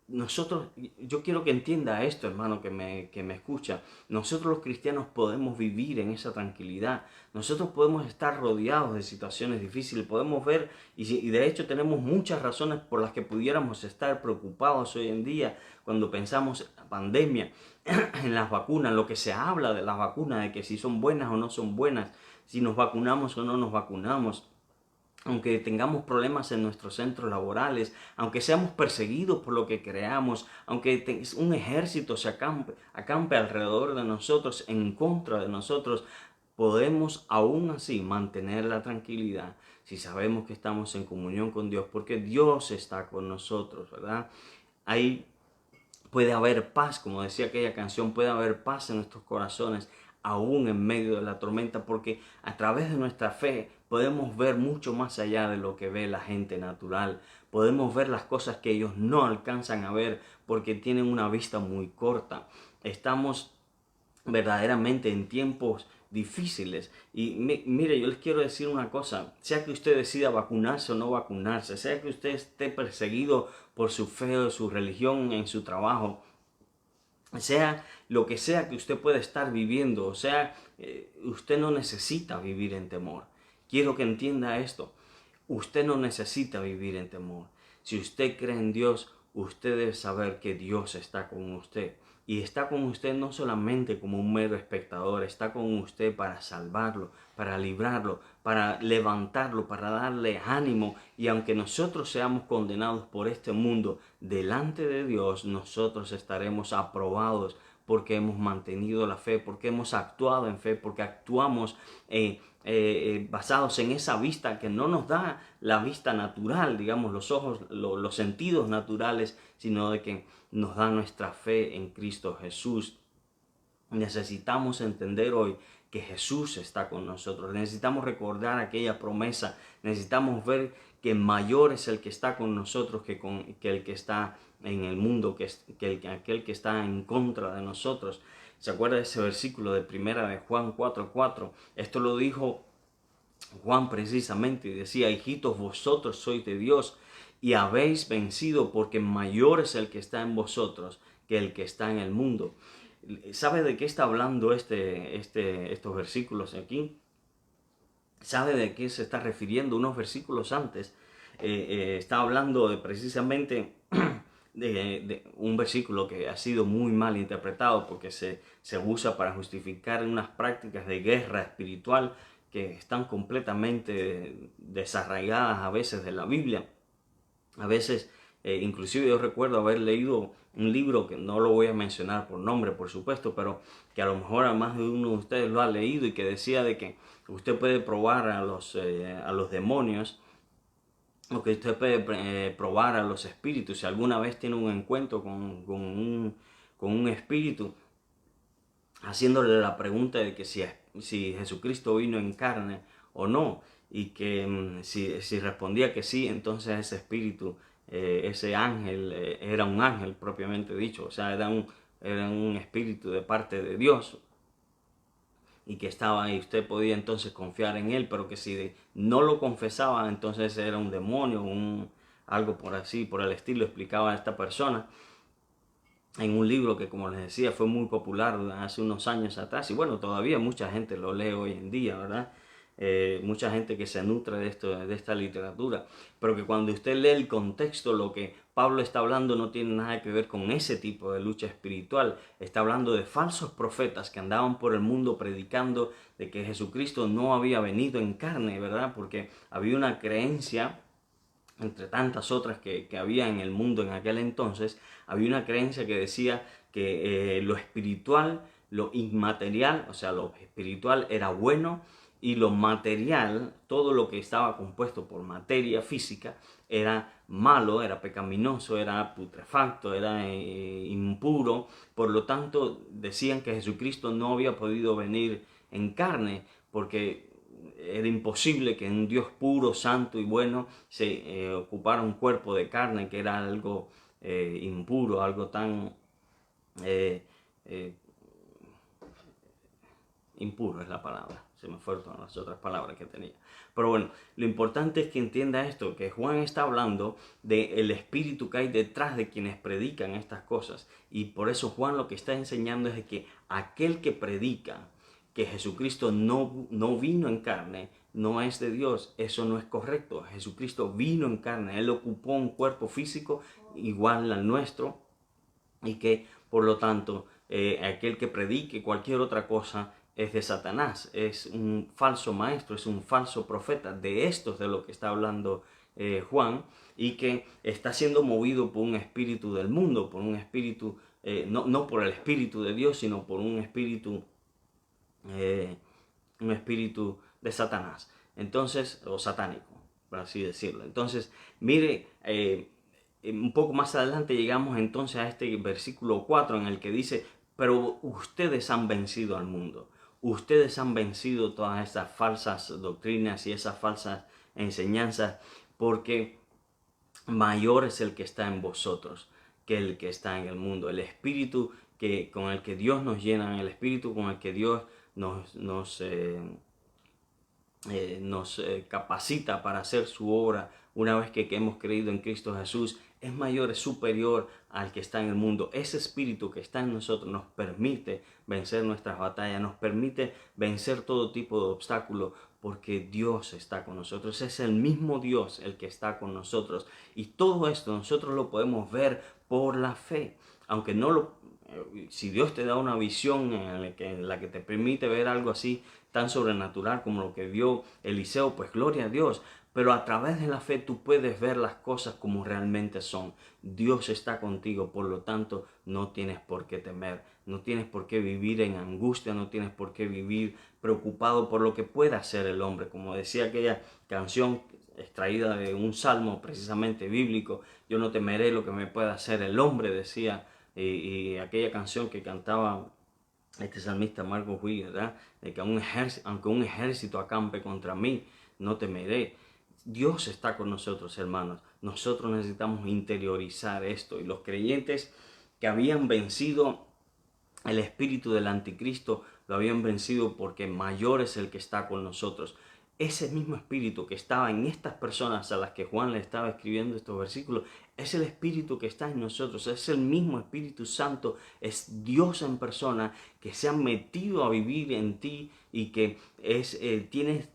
nosotros, yo quiero que entienda esto, hermano, que me escucha. Nosotros los cristianos podemos vivir en esa tranquilidad. Nosotros podemos estar rodeados de situaciones difíciles, podemos ver, y de hecho tenemos muchas razones por las que pudiéramos estar preocupados hoy en día cuando pensamos en la pandemia, en las vacunas, lo que se habla de las vacunas, de que si son buenas o no son buenas, si nos vacunamos o no nos vacunamos. Aunque tengamos problemas en nuestros centros laborales, aunque seamos perseguidos por lo que creamos, aunque un ejército se acampe alrededor de nosotros, en contra de nosotros, podemos aún así mantener la tranquilidad si sabemos que estamos en comunión con Dios, porque Dios está con nosotros, ¿verdad? Ahí puede haber paz, como decía aquella canción, puede haber paz en nuestros corazones, aún en medio de la tormenta, porque a través de nuestra fe podemos ver mucho más allá de lo que ve la gente natural. Podemos ver las cosas que ellos no alcanzan a ver porque tienen una vista muy corta. Estamos verdaderamente en tiempos difíciles. Y mire, yo les quiero decir una cosa, sea que usted decida vacunarse o no vacunarse, sea que usted esté perseguido por su fe o su religión en su trabajo, sea lo que sea que usted pueda estar viviendo, o sea, usted no necesita vivir en temor. Quiero que entienda esto, usted no necesita vivir en temor. Si usted cree en Dios, usted debe saber que Dios está con usted. Y está con usted no solamente como un mero espectador, está con usted para salvarlo, para librarlo, para levantarlo, para darle ánimo. Y aunque nosotros seamos condenados por este mundo, delante de Dios nosotros estaremos aprobados porque hemos mantenido la fe, porque hemos actuado en fe, porque actuamos basados en esa vista que no nos da la vista natural, digamos, los ojos, los sentidos naturales, sino de que nos da nuestra fe en Cristo Jesús. Necesitamos entender hoy que Jesús está con nosotros. Necesitamos recordar aquella promesa. Necesitamos ver que mayor es el que está con nosotros que el que está en el mundo, aquel que está en contra de nosotros. ¿Se acuerda de ese versículo de primera de Juan 4:4? Esto lo dijo Juan precisamente y decía: hijitos, vosotros sois de Dios y habéis vencido, porque mayor es el que está en vosotros que el que está en el mundo. ¿Sabe de qué está hablando estos versículos aquí? ¿Sabe de qué se está refiriendo? Unos versículos antes está hablando precisamente de un versículo que ha sido muy mal interpretado porque se usa para justificar unas prácticas de guerra espiritual que están completamente desarraigadas a veces de la Biblia. A veces, inclusive yo recuerdo haber leído un libro que no lo voy a mencionar por nombre, por supuesto, pero que a lo mejor a más de uno de ustedes lo ha leído y que decía de que usted puede probar a los demonios, o que usted puede probar a los espíritus. Si alguna vez tiene un encuentro con un espíritu, haciéndole la pregunta de que si Jesucristo vino en carne o no, y que si respondía que sí, entonces ese espíritu, ese ángel, era un ángel propiamente dicho, o sea, era un espíritu de parte de Dios, y que estaba ahí, usted podía entonces confiar en él, pero que si no lo confesaba, entonces era un demonio, algo por así, por el estilo, explicaba a esta persona en un libro que, como les decía, fue muy popular hace unos años atrás, y bueno, todavía mucha gente lo lee hoy en día, ¿verdad? mucha gente que se nutre de esto, de esta literatura, pero que cuando usted lee el contexto, lo que Pablo está hablando no tiene nada que ver con ese tipo de lucha espiritual. Está hablando de falsos profetas que andaban por el mundo predicando de que Jesucristo no había venido en carne, ¿verdad? Porque había una creencia, entre tantas otras que había en el mundo en aquel entonces, había una creencia que decía que lo espiritual, lo inmaterial, o sea, lo espiritual era bueno y lo material, todo lo que estaba compuesto por materia física, era malo, era pecaminoso, era putrefacto, era impuro. Por lo tanto, decían que Jesucristo no había podido venir en carne porque era imposible que un Dios puro, santo y bueno se ocupara un cuerpo de carne, que era algo impuro, algo tan eh, eh, impuro es la palabra, se me fueron las otras palabras que tenía. Pero bueno, lo importante es que entienda esto, que Juan está hablando del espíritu que hay detrás de quienes predican estas cosas. Y por eso Juan lo que está enseñando es de que aquel que predica que Jesucristo no vino en carne, no es de Dios. Eso no es correcto. Jesucristo vino en carne, Él ocupó un cuerpo físico igual al nuestro, y que por lo tanto aquel que predique cualquier otra cosa es de Satanás, es un falso maestro, es un falso profeta. De esto es de lo que está hablando Juan, y que está siendo movido por un espíritu del mundo, por un espíritu, no por el espíritu de Dios, sino por un espíritu de Satanás, entonces, o satánico, por así decirlo. Entonces, mire, un poco más adelante llegamos entonces a este versículo 4 en el que dice, pero ustedes han vencido al mundo, ustedes han vencido todas esas falsas doctrinas y esas falsas enseñanzas, porque mayor es el que está en vosotros que el que está en el mundo. El espíritu con el que Dios nos llena, el espíritu con el que Dios nos capacita para hacer su obra una vez que hemos creído en Cristo Jesús, es mayor, es superior al que está en el mundo. Ese espíritu que está en nosotros nos permite vencer nuestras batallas, nos permite vencer todo tipo de obstáculos, porque Dios está con nosotros. Es el mismo Dios el que está con nosotros. Y todo esto nosotros lo podemos ver por la fe. Aunque no lo... Si Dios te da una visión en la que te permite ver algo así tan sobrenatural como lo que vio Eliseo, pues gloria a Dios. Pero a través de la fe tú puedes ver las cosas como realmente son. Dios está contigo, por lo tanto no tienes por qué temer, no tienes por qué vivir en angustia, no tienes por qué vivir preocupado por lo que pueda hacer el hombre. Como decía aquella canción extraída de un salmo precisamente bíblico, yo no temeré lo que me pueda hacer el hombre, decía, y aquella canción que cantaba este salmista Marcos Witt, ¿verdad? De que aunque un ejército acampe contra mí, no temeré. Dios está con nosotros, hermanos. Nosotros necesitamos interiorizar esto. Y los creyentes que habían vencido el espíritu del anticristo, lo habían vencido porque mayor es el que está con nosotros. Ese mismo espíritu que estaba en estas personas a las que Juan le estaba escribiendo estos versículos, es el espíritu que está en nosotros, es el mismo Espíritu Santo, es Dios en persona que se ha metido a vivir en ti y que tienes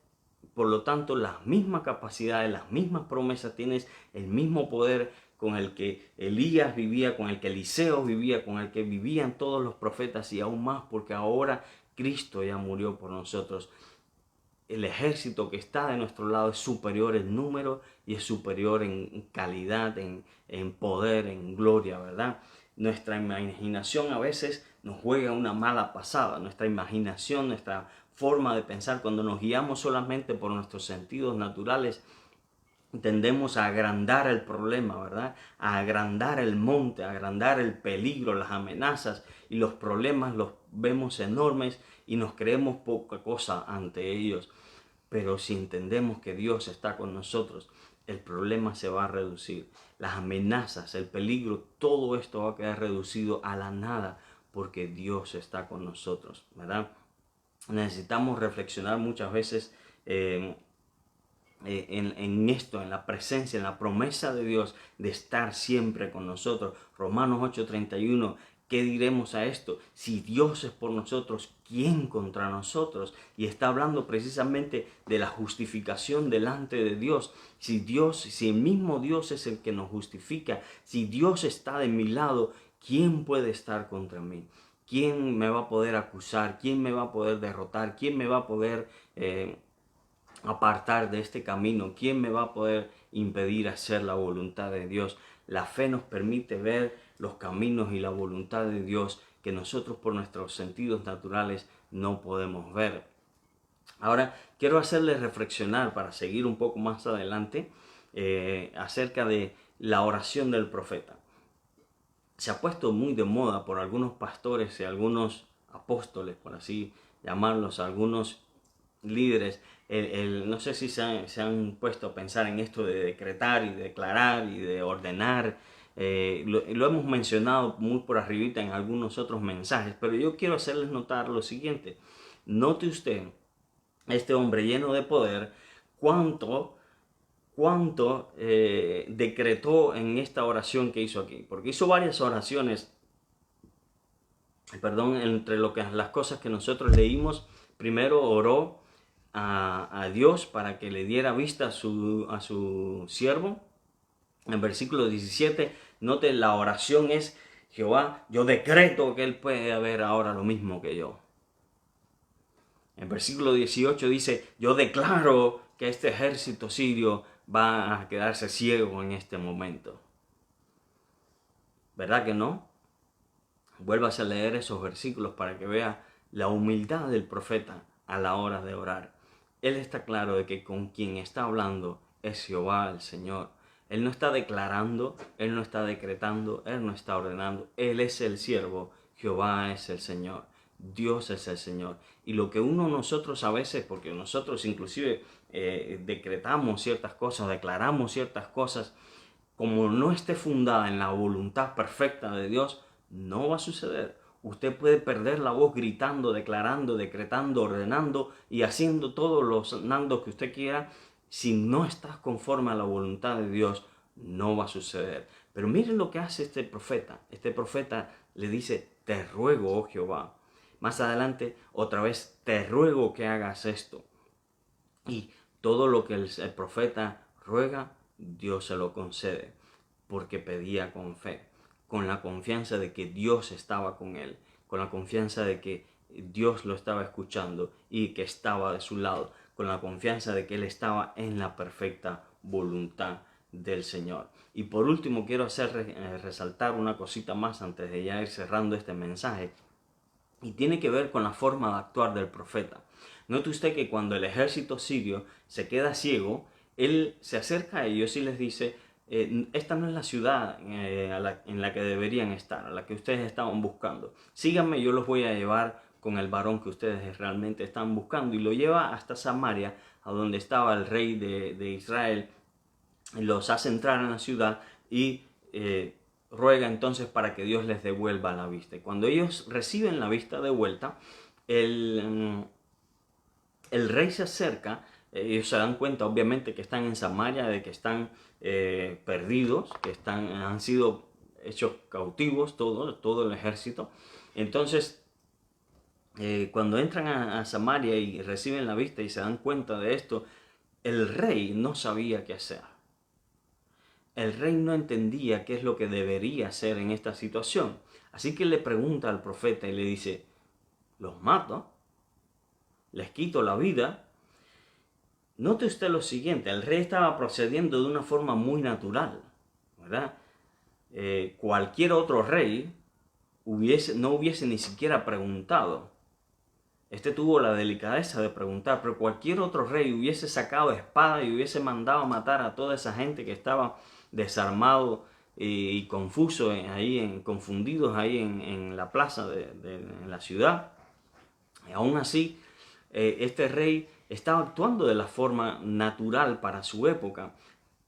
por lo tanto las mismas capacidades, las mismas promesas, tienes el mismo poder con el que Elías vivía, con el que Eliseo vivía, con el que vivían todos los profetas, y aún más porque ahora Cristo ya murió por nosotros. El ejército que está de nuestro lado es superior en número y es superior en calidad, en poder, en gloria, ¿verdad? Nuestra imaginación a veces nos juega una mala pasada. Nuestra imaginación, nuestra forma de pensar, cuando nos guiamos solamente por nuestros sentidos naturales, tendemos a agrandar el problema, ¿verdad? A agrandar el monte, a agrandar el peligro, las amenazas, y los problemas los vemos enormes y nos creemos poca cosa ante ellos. Pero si entendemos que Dios está con nosotros, el problema se va a reducir. Las amenazas, el peligro, todo esto va a quedar reducido a la nada porque Dios está con nosotros, ¿verdad? Necesitamos reflexionar muchas veces en esto, en la presencia, en la promesa de Dios de estar siempre con nosotros. Romanos 8:31, ¿Qué diremos a esto? Si Dios es por nosotros, ¿quién contra nosotros? Y está hablando precisamente de la justificación delante de Dios. Si el mismo Dios es el que nos justifica, si Dios está de mi lado, ¿quién puede estar contra mí? ¿Quién me va a poder acusar? ¿Quién me va a poder derrotar? ¿Quién me va a poder apartar de este camino? ¿Quién me va a poder impedir hacer la voluntad de Dios? La fe nos permite ver los caminos y la voluntad de Dios que nosotros por nuestros sentidos naturales no podemos ver. Ahora quiero hacerles reflexionar para seguir un poco más adelante acerca de la oración del profeta. Se ha puesto muy de moda por algunos pastores y algunos apóstoles, por así llamarlos, algunos líderes. No sé si se han puesto a pensar en esto de decretar y declarar y de ordenar. Lo hemos mencionado muy por arribita en algunos otros mensajes, pero yo quiero hacerles notar lo siguiente. Note usted, este hombre lleno de poder, cuánto decretó en esta oración que hizo aquí. Porque hizo varias oraciones, entre las cosas que nosotros leímos. Primero oró a Dios para que le diera vista a su siervo. En versículo 17, note, la oración es: Jehová, yo decreto que él puede ver ahora lo mismo que yo. En versículo 18 dice: yo declaro que este ejército sirio va a quedarse ciego en este momento. ¿Verdad que no? Vuélvase a leer esos versículos para que vea la humildad del profeta a la hora de orar. Él está claro de que con quien está hablando es Jehová el Señor. Él no está declarando, él no está decretando, él no está ordenando. Él es el siervo, Jehová es el Señor, Dios es el Señor. Y lo que nosotros a veces, porque nosotros inclusive decretamos ciertas cosas, declaramos ciertas cosas, como no esté fundada en la voluntad perfecta de Dios, no va a suceder. Usted puede perder la voz gritando, declarando, decretando, ordenando y haciendo todos los nandos que usted quiera. Si no estás conforme a la voluntad de Dios, no va a suceder. Pero miren lo que hace este profeta. Este profeta le dice: te ruego, oh Jehová. Más adelante, otra vez: te ruego que hagas esto. Y todo lo que el profeta ruega, Dios se lo concede, porque pedía con fe, con la confianza de que Dios estaba con él, con la confianza de que Dios lo estaba escuchando y que estaba de su lado, con la confianza de que él estaba en la perfecta voluntad del Señor. Y por último quiero resaltar una cosita más antes de ya ir cerrando este mensaje, y tiene que ver con la forma de actuar del profeta. Note usted que cuando el ejército sirio se queda ciego, él se acerca a ellos y les dice: esta no es la ciudad en la que deberían estar, a la que ustedes estaban buscando. Síganme, yo los voy a llevar con el varón que ustedes realmente están buscando. Y lo lleva hasta Samaria, a donde estaba el rey de Israel. Los hace entrar en la ciudad y ruega entonces para que Dios les devuelva la vista. Y cuando ellos reciben la vista de vuelta, el rey se acerca. Ellos se dan cuenta obviamente que están en Samaria, de que están perdidos, que han sido hechos cautivos todo el ejército. Entonces cuando entran a Samaria y reciben la vista y se dan cuenta de esto, el rey no sabía qué hacer. El rey no entendía qué es lo que debería hacer en esta situación. Así que le pregunta al profeta y le dice: ¿los mato? ¿Les quito la vida? Note usted lo siguiente: el rey estaba procediendo de una forma muy natural, ¿verdad? Cualquier otro rey no hubiese ni siquiera preguntado. Este tuvo la delicadeza de preguntar, pero cualquier otro rey hubiese sacado espada y hubiese mandado a matar a toda esa gente que estaba desarmado y confuso confundidos ahí en la plaza en la ciudad. Y aún así, este rey estaba actuando de la forma natural para su época.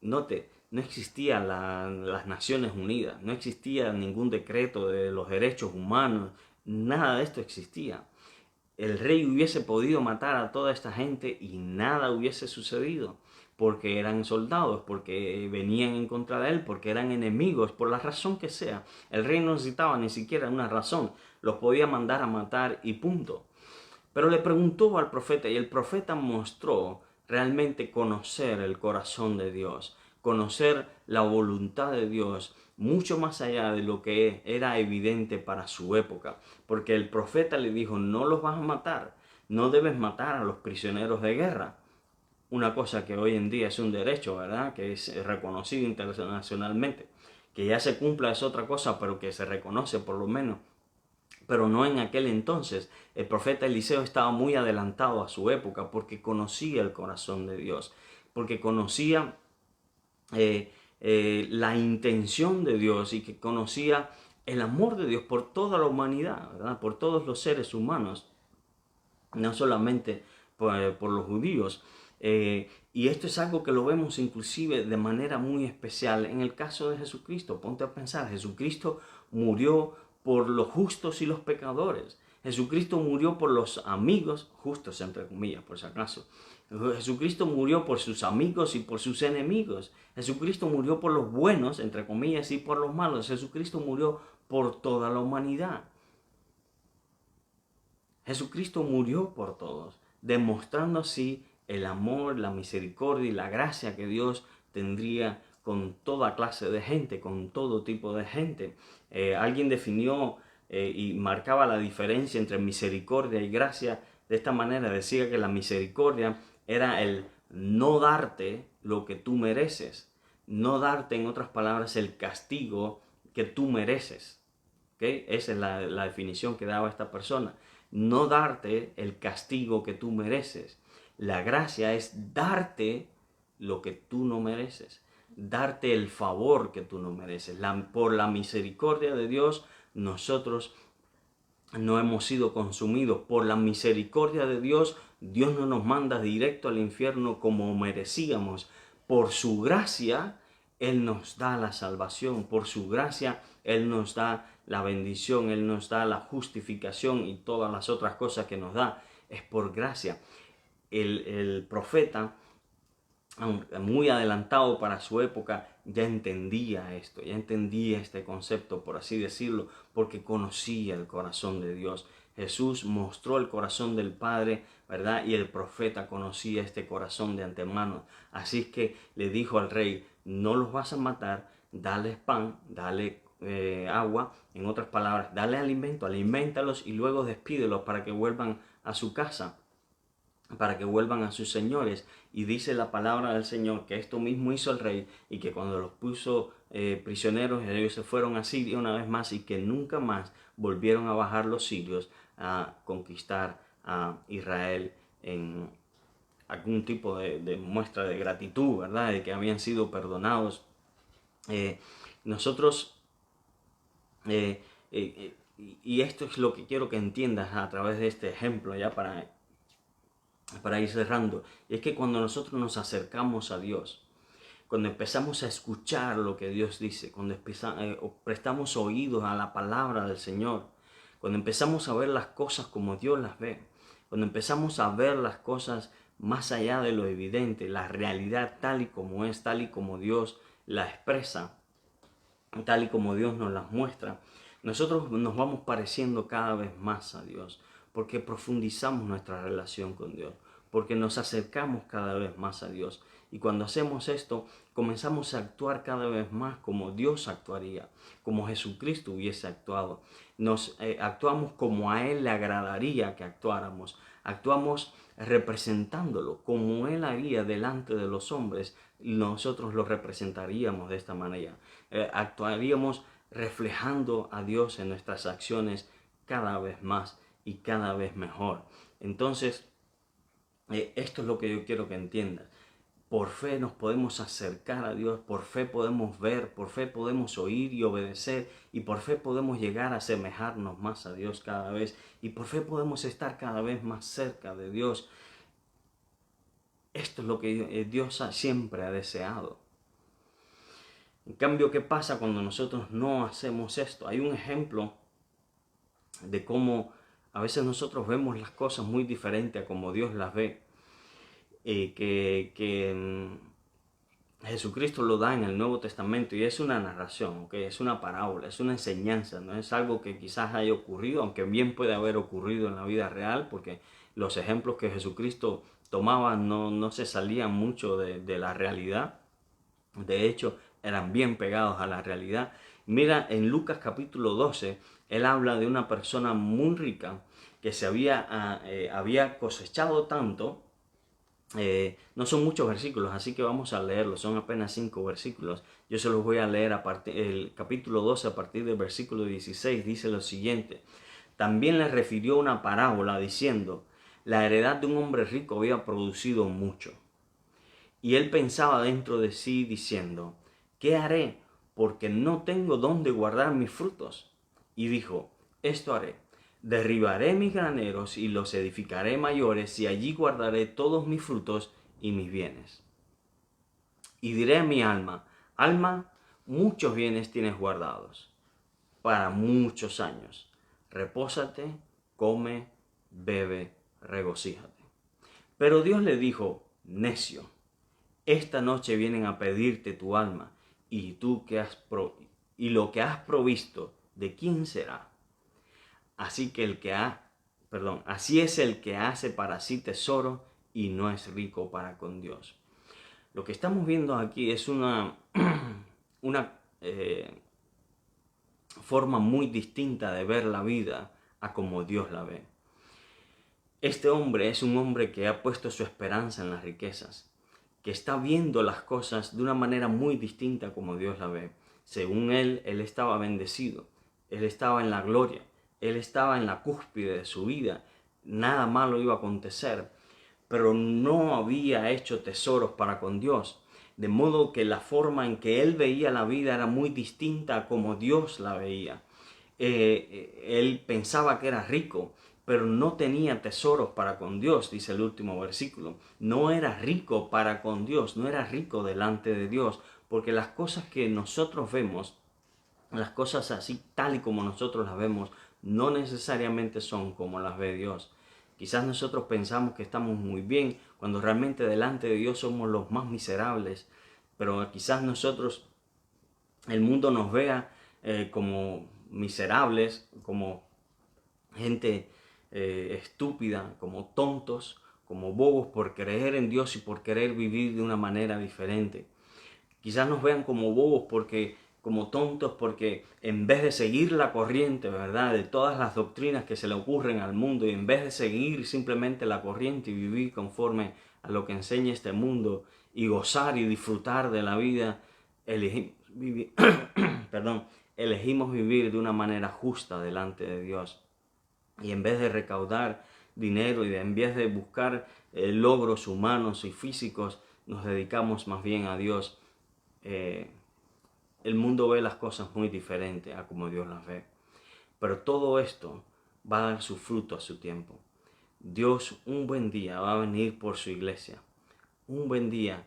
Note, no existían las Naciones Unidas, no existía ningún decreto de los derechos humanos, nada de esto existía. El rey hubiese podido matar a toda esta gente y nada hubiese sucedido, porque eran soldados, porque venían en contra de él, porque eran enemigos, por la razón que sea. El rey no necesitaba ni siquiera una razón, los podía mandar a matar y punto. Pero le preguntó al profeta y el profeta mostró realmente conocer el corazón de Dios, conocer la voluntad de Dios, mucho más allá de lo que era evidente para su época. Porque el profeta le dijo, no los vas a matar, no debes matar a los prisioneros de guerra. Una cosa que hoy en día es un derecho, ¿verdad? Que es reconocido internacionalmente. Que ya se cumpla es otra cosa, pero que se reconoce por lo menos. Pero no en aquel entonces. El profeta Eliseo estaba muy adelantado a su época porque conocía el corazón de Dios, porque conocía la intención de Dios y que conocía el amor de Dios por toda la humanidad, ¿verdad? Por todos los seres humanos, no solamente por los judíos. Y esto es algo que lo vemos inclusive de manera muy especial en el caso de Jesucristo. Ponte a pensar, Jesucristo murió por los justos y los pecadores. Jesucristo murió por los amigos, justos entre comillas, por si acaso. Jesucristo murió por sus amigos y por sus enemigos. Jesucristo murió por los buenos, entre comillas, y por los malos. Jesucristo murió por toda la humanidad. Jesucristo murió por todos, demostrando así el amor, la misericordia y la gracia que Dios tendría con toda clase de gente, con todo tipo de gente. Alguien definió y marcaba la diferencia entre misericordia y gracia de esta manera. Decía que la misericordia era el no darte lo que tú mereces, no darte, en otras palabras, el castigo que tú mereces. ¿Okay? Esa es la definición que daba esta persona. No darte el castigo que tú mereces. La gracia es darte lo que tú no mereces, darte el favor que tú no mereces. Por la misericordia de Dios, nosotros no hemos sido consumidos. Por la misericordia de Dios, Dios no nos manda directo al infierno como merecíamos. Por su gracia, Él nos da la salvación. Por su gracia, Él nos da la bendición, Él nos da la justificación y todas las otras cosas que nos da. Es por gracia. El profeta, muy adelantado para su época, ya entendía esto, ya entendía este concepto, por así decirlo, porque conocía el corazón de Dios. Jesús mostró el corazón del Padre, ¿verdad? Y el profeta conocía este corazón de antemano. Así que le dijo al rey, no los vas a matar, dales pan, dale agua, en otras palabras, dale alimento, alimentalos y luego despídelos para que vuelvan a su casa, para que vuelvan a sus señores. Y dice la palabra del Señor que esto mismo hizo el rey y que cuando los puso prisioneros, ellos se fueron a Siria una vez más y que nunca más volvieron a bajar los sirios a conquistar a Israel en algún tipo de muestra de gratitud, ¿verdad? De que habían sido perdonados. Nosotros, y esto es lo que quiero que entiendas a través de este ejemplo, ya para ir cerrando, y es que cuando nosotros nos acercamos a Dios, cuando empezamos a escuchar lo que Dios dice, cuando prestamos oídos a la palabra del Señor, cuando empezamos a ver las cosas como Dios las ve, cuando empezamos a ver las cosas más allá de lo evidente, la realidad tal y como es, tal y como Dios la expresa, tal y como Dios nos las muestra, nosotros nos vamos pareciendo cada vez más a Dios, porque profundizamos nuestra relación con Dios, porque nos acercamos cada vez más a Dios. Y cuando hacemos esto, comenzamos a actuar cada vez más como Dios actuaría, como Jesucristo hubiese actuado. Actuamos como a Él le agradaría que actuáramos. Actuamos representándolo como Él haría delante de los hombres. Nosotros lo representaríamos de esta manera. Actuaríamos reflejando a Dios en nuestras acciones cada vez más y cada vez mejor. Entonces, esto es lo que yo quiero que entiendas. Por fe nos podemos acercar a Dios, por fe podemos ver, por fe podemos oír y obedecer, y por fe podemos llegar a asemejarnos más a Dios cada vez, y por fe podemos estar cada vez más cerca de Dios. Esto es lo que Dios siempre ha deseado. En cambio, ¿qué pasa cuando nosotros no hacemos esto? Hay un ejemplo de cómo a veces nosotros vemos las cosas muy diferentes a como Dios las ve. Jesucristo lo da en el Nuevo Testamento y es una narración, ¿okay? Es una parábola, es una enseñanza, no es algo que quizás haya ocurrido, aunque bien puede haber ocurrido en la vida real, porque los ejemplos que Jesucristo tomaba no se salían mucho de la realidad. De hecho, eran bien pegados a la realidad. Mira, en Lucas capítulo 12, él habla de una persona muy rica que había cosechado tanto. No son muchos versículos, así que vamos a leerlos, son apenas 5 versículos. Yo se los voy a leer el capítulo 12 a partir del versículo 16, dice lo siguiente. También le refirió una parábola diciendo, la heredad de un hombre rico había producido mucho. Y él pensaba dentro de sí diciendo, ¿qué haré? Porque no tengo dónde guardar mis frutos. Y dijo, esto haré, derribaré mis graneros y los edificaré mayores y allí guardaré todos mis frutos y mis bienes. Y diré a mi alma, alma, muchos bienes tienes guardados para muchos años. Repósate, come, bebe, regocíjate. Pero Dios le dijo, necio, esta noche vienen a pedirte tu alma, y lo que has provisto, ¿de quién será? Así es el que hace para sí tesoro y no es rico para con Dios. Lo que estamos viendo aquí es una forma muy distinta de ver la vida a como Dios la ve. Este hombre es un hombre que ha puesto su esperanza en las riquezas, que está viendo las cosas de una manera muy distinta como Dios la ve. Según él estaba bendecido, él estaba en la gloria, él estaba en la cúspide de su vida, nada malo iba a acontecer, pero no había hecho tesoros para con Dios. De modo que la forma en que él veía la vida era muy distinta a como Dios la veía. Él pensaba que era rico, pero no tenía tesoros para con Dios, dice el último versículo. No era rico para con Dios, no era rico delante de Dios, porque las cosas que nosotros vemos, las cosas así tal y como nosotros las vemos, no necesariamente son como las ve Dios. Quizás nosotros pensamos que estamos muy bien, cuando realmente delante de Dios somos los más miserables, pero quizás el mundo nos vea como miserables, como gente estúpida, como tontos, como bobos por creer en Dios y por querer vivir de una manera diferente. Quizás nos vean como bobos como tontos, porque en vez de seguir la corriente, ¿verdad?, de todas las doctrinas que se le ocurren al mundo, y en vez de seguir simplemente la corriente y vivir conforme a lo que enseña este mundo y gozar y disfrutar de la vida, elegimos vivir, elegimos vivir de una manera justa delante de Dios. Y en vez de recaudar dinero y en vez de buscar logros humanos y físicos, nos dedicamos más bien a Dios. El mundo ve las cosas muy diferente a como Dios las ve. Pero todo esto va a dar su fruto a su tiempo. Dios un buen día va a venir por su iglesia. Un buen día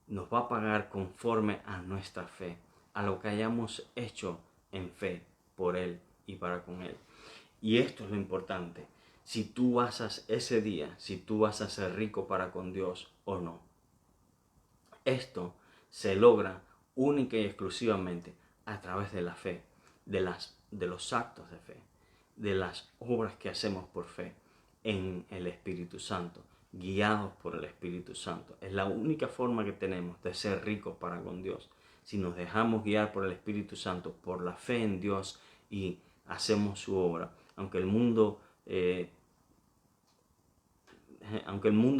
nos va a pagar conforme a nuestra fe, a lo que hayamos hecho en fe por Él y para con Él. Y esto es lo importante. Si tú vas ese día, si tú vas a ser rico para con Dios o no. Esto se logra única y exclusivamente a través de la fe, de los actos de fe, de las obras que hacemos por fe en el Espíritu Santo, guiados por el Espíritu Santo. Es la única forma que tenemos de ser ricos para con Dios. Si nos dejamos guiar por el Espíritu Santo, por la fe en Dios y hacemos su obra, aunque el mundo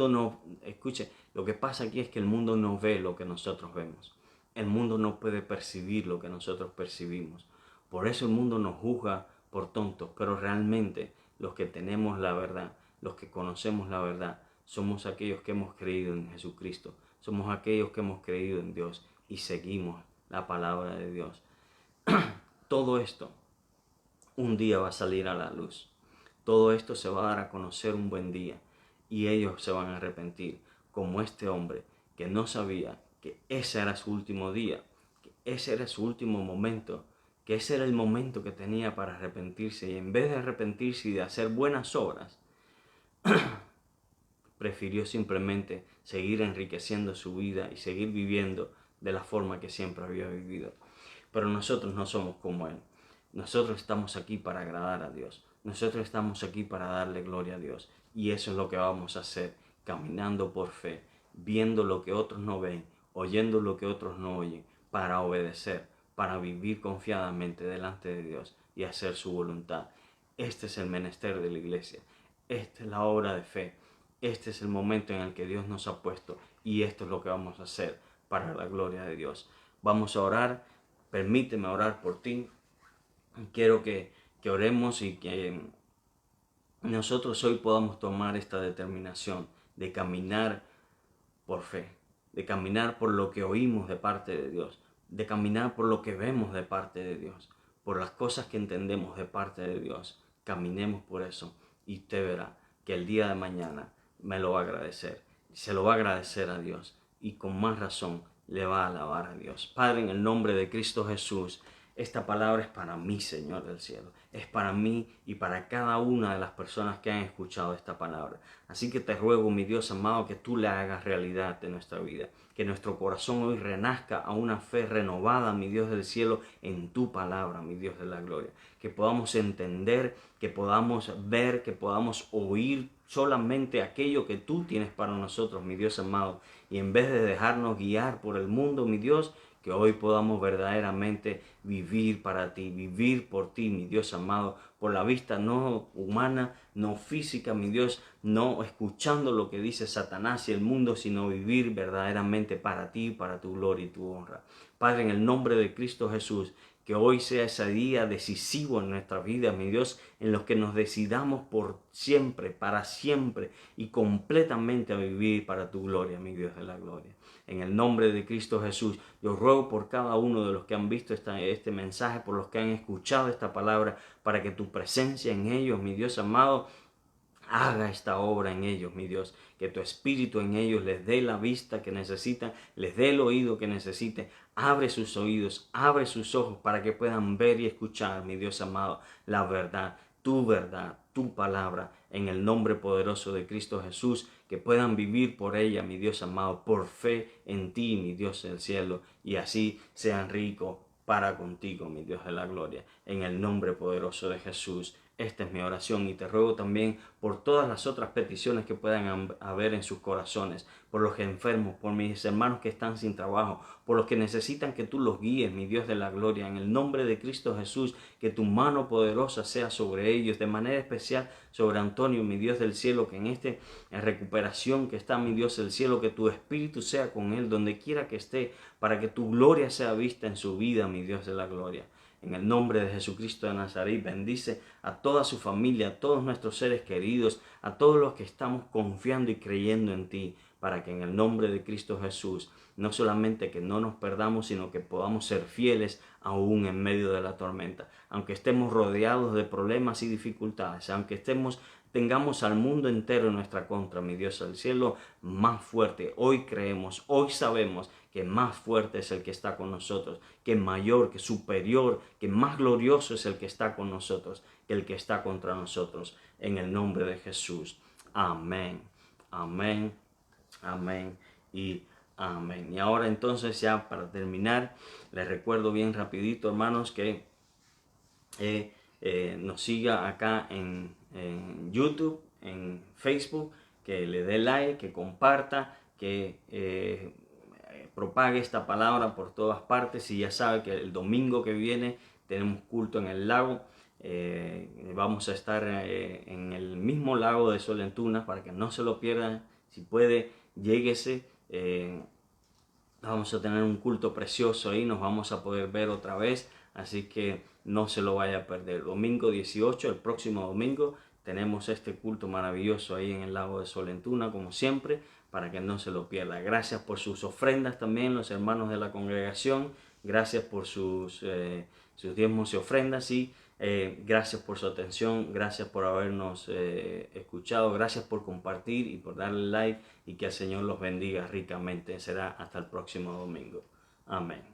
no, escuche, lo que pasa aquí es que el mundo no ve lo que nosotros vemos. El mundo no puede percibir lo que nosotros percibimos. Por eso el mundo nos juzga por tontos, pero realmente los que tenemos la verdad, los que conocemos la verdad, somos aquellos que hemos creído en Jesucristo, somos aquellos que hemos creído en Dios y seguimos la palabra de Dios. Todo esto un día va a salir a la luz. Todo esto se va a dar a conocer un buen día y ellos se van a arrepentir, como este hombre que no sabía que ese era su último día, que ese era su último momento, que ese era el momento que tenía para arrepentirse, y en vez de arrepentirse y de hacer buenas obras, prefirió simplemente seguir enriqueciendo su vida y seguir viviendo de la forma que siempre había vivido. Pero nosotros no somos como Él. Nosotros estamos aquí para agradar a Dios. Nosotros estamos aquí para darle gloria a Dios. Y eso es lo que vamos a hacer, caminando por fe, viendo lo que otros no ven, oyendo lo que otros no oyen, para obedecer, para vivir confiadamente delante de Dios y hacer su voluntad. Este es el menester de la iglesia. Esta es la obra de fe. Este es el momento en el que Dios nos ha puesto. Y esto es lo que vamos a hacer para la gloria de Dios. Vamos a orar. Permíteme orar por ti. Quiero que oremos y que nosotros hoy podamos tomar esta determinación de caminar por fe, de caminar por lo que oímos de parte de Dios, de caminar por lo que vemos de parte de Dios, por las cosas que entendemos de parte de Dios. Caminemos por eso y usted verá que el día de mañana me lo va a agradecer, se lo va a agradecer a Dios y con más razón le va a alabar a Dios. Padre, en el nombre de Cristo Jesús, esta palabra es para mí, Señor del cielo. Es para mí y para cada una de las personas que han escuchado esta palabra. Así que te ruego, mi Dios amado, que tú la hagas realidad de nuestra vida. Que nuestro corazón hoy renazca a una fe renovada, mi Dios del cielo, en tu palabra, mi Dios de la gloria. Que podamos entender, que podamos ver, que podamos oír solamente aquello que tú tienes para nosotros, mi Dios amado. Y en vez de dejarnos guiar por el mundo, mi Dios, que hoy podamos verdaderamente vivir para ti, vivir por ti, mi Dios amado, por la vista no humana, no física, mi Dios, no escuchando lo que dice Satanás y el mundo, sino vivir verdaderamente para ti, para tu gloria y tu honra. Padre, en el nombre de Cristo Jesús, que hoy sea ese día decisivo en nuestra vida, mi Dios, en los que nos decidamos por siempre, para siempre y completamente a vivir para tu gloria, mi Dios de la gloria. En el nombre de Cristo Jesús, yo ruego por cada uno de los que han visto este mensaje, por los que han escuchado esta palabra, para que tu presencia en ellos, mi Dios amado, haga esta obra en ellos, mi Dios, que tu espíritu en ellos les dé la vista que necesitan, les dé el oído que necesiten. Abre sus oídos, abre sus ojos para que puedan ver y escuchar, mi Dios amado, la verdad, tu palabra, en el nombre poderoso de Cristo Jesús, que puedan vivir por ella, mi Dios amado, por fe en ti, mi Dios del cielo, y así sean ricos para contigo, mi Dios de la gloria, en el nombre poderoso de Jesús. Esta es mi oración y te ruego también por todas las otras peticiones que puedan haber en sus corazones, por los enfermos, por mis hermanos que están sin trabajo, por los que necesitan que tú los guíes, mi Dios de la gloria, en el nombre de Cristo Jesús, que tu mano poderosa sea sobre ellos, de manera especial sobre Antonio, mi Dios del cielo, que en recuperación que está, mi Dios del cielo, que tu espíritu sea con él, donde quiera que esté, para que tu gloria sea vista en su vida, mi Dios de la gloria. En el nombre de Jesucristo de Nazaret, bendice a toda su familia, a todos nuestros seres queridos, a todos los que estamos confiando y creyendo en ti, para que en el nombre de Cristo Jesús, no solamente que no nos perdamos, sino que podamos ser fieles aún en medio de la tormenta. Aunque estemos rodeados de problemas y dificultades, aunque tengamos al mundo entero en nuestra contra, mi Dios del cielo, más fuerte. Hoy creemos, hoy sabemos que más fuerte es el que está con nosotros, que mayor, que superior, que más glorioso es el que está con nosotros, que el que está contra nosotros. En el nombre de Jesús. Amén, amén, amén y amén. Y ahora entonces ya para terminar, les recuerdo bien rapidito, hermanos, que nos siga acá en YouTube, en Facebook, que le dé like, que comparta, que propague esta palabra por todas partes. Y ya sabe que el domingo que viene tenemos culto en el lago. Vamos a estar en el mismo lago de Solentuna para que no se lo pierdan. Si puede, lléguese. Vamos a tener un culto precioso ahí, nos vamos a poder ver otra vez, así que no se lo vaya a perder. Domingo 18, el próximo domingo, tenemos este culto maravilloso ahí en el lago de Solentuna, como siempre, para que no se lo pierda. Gracias por sus ofrendas también, los hermanos de la congregación, gracias por sus diezmos y ofrendas, y gracias por su atención, gracias por habernos escuchado, gracias por compartir y por darle like, y que el Señor los bendiga ricamente. Será hasta el próximo domingo. Amén.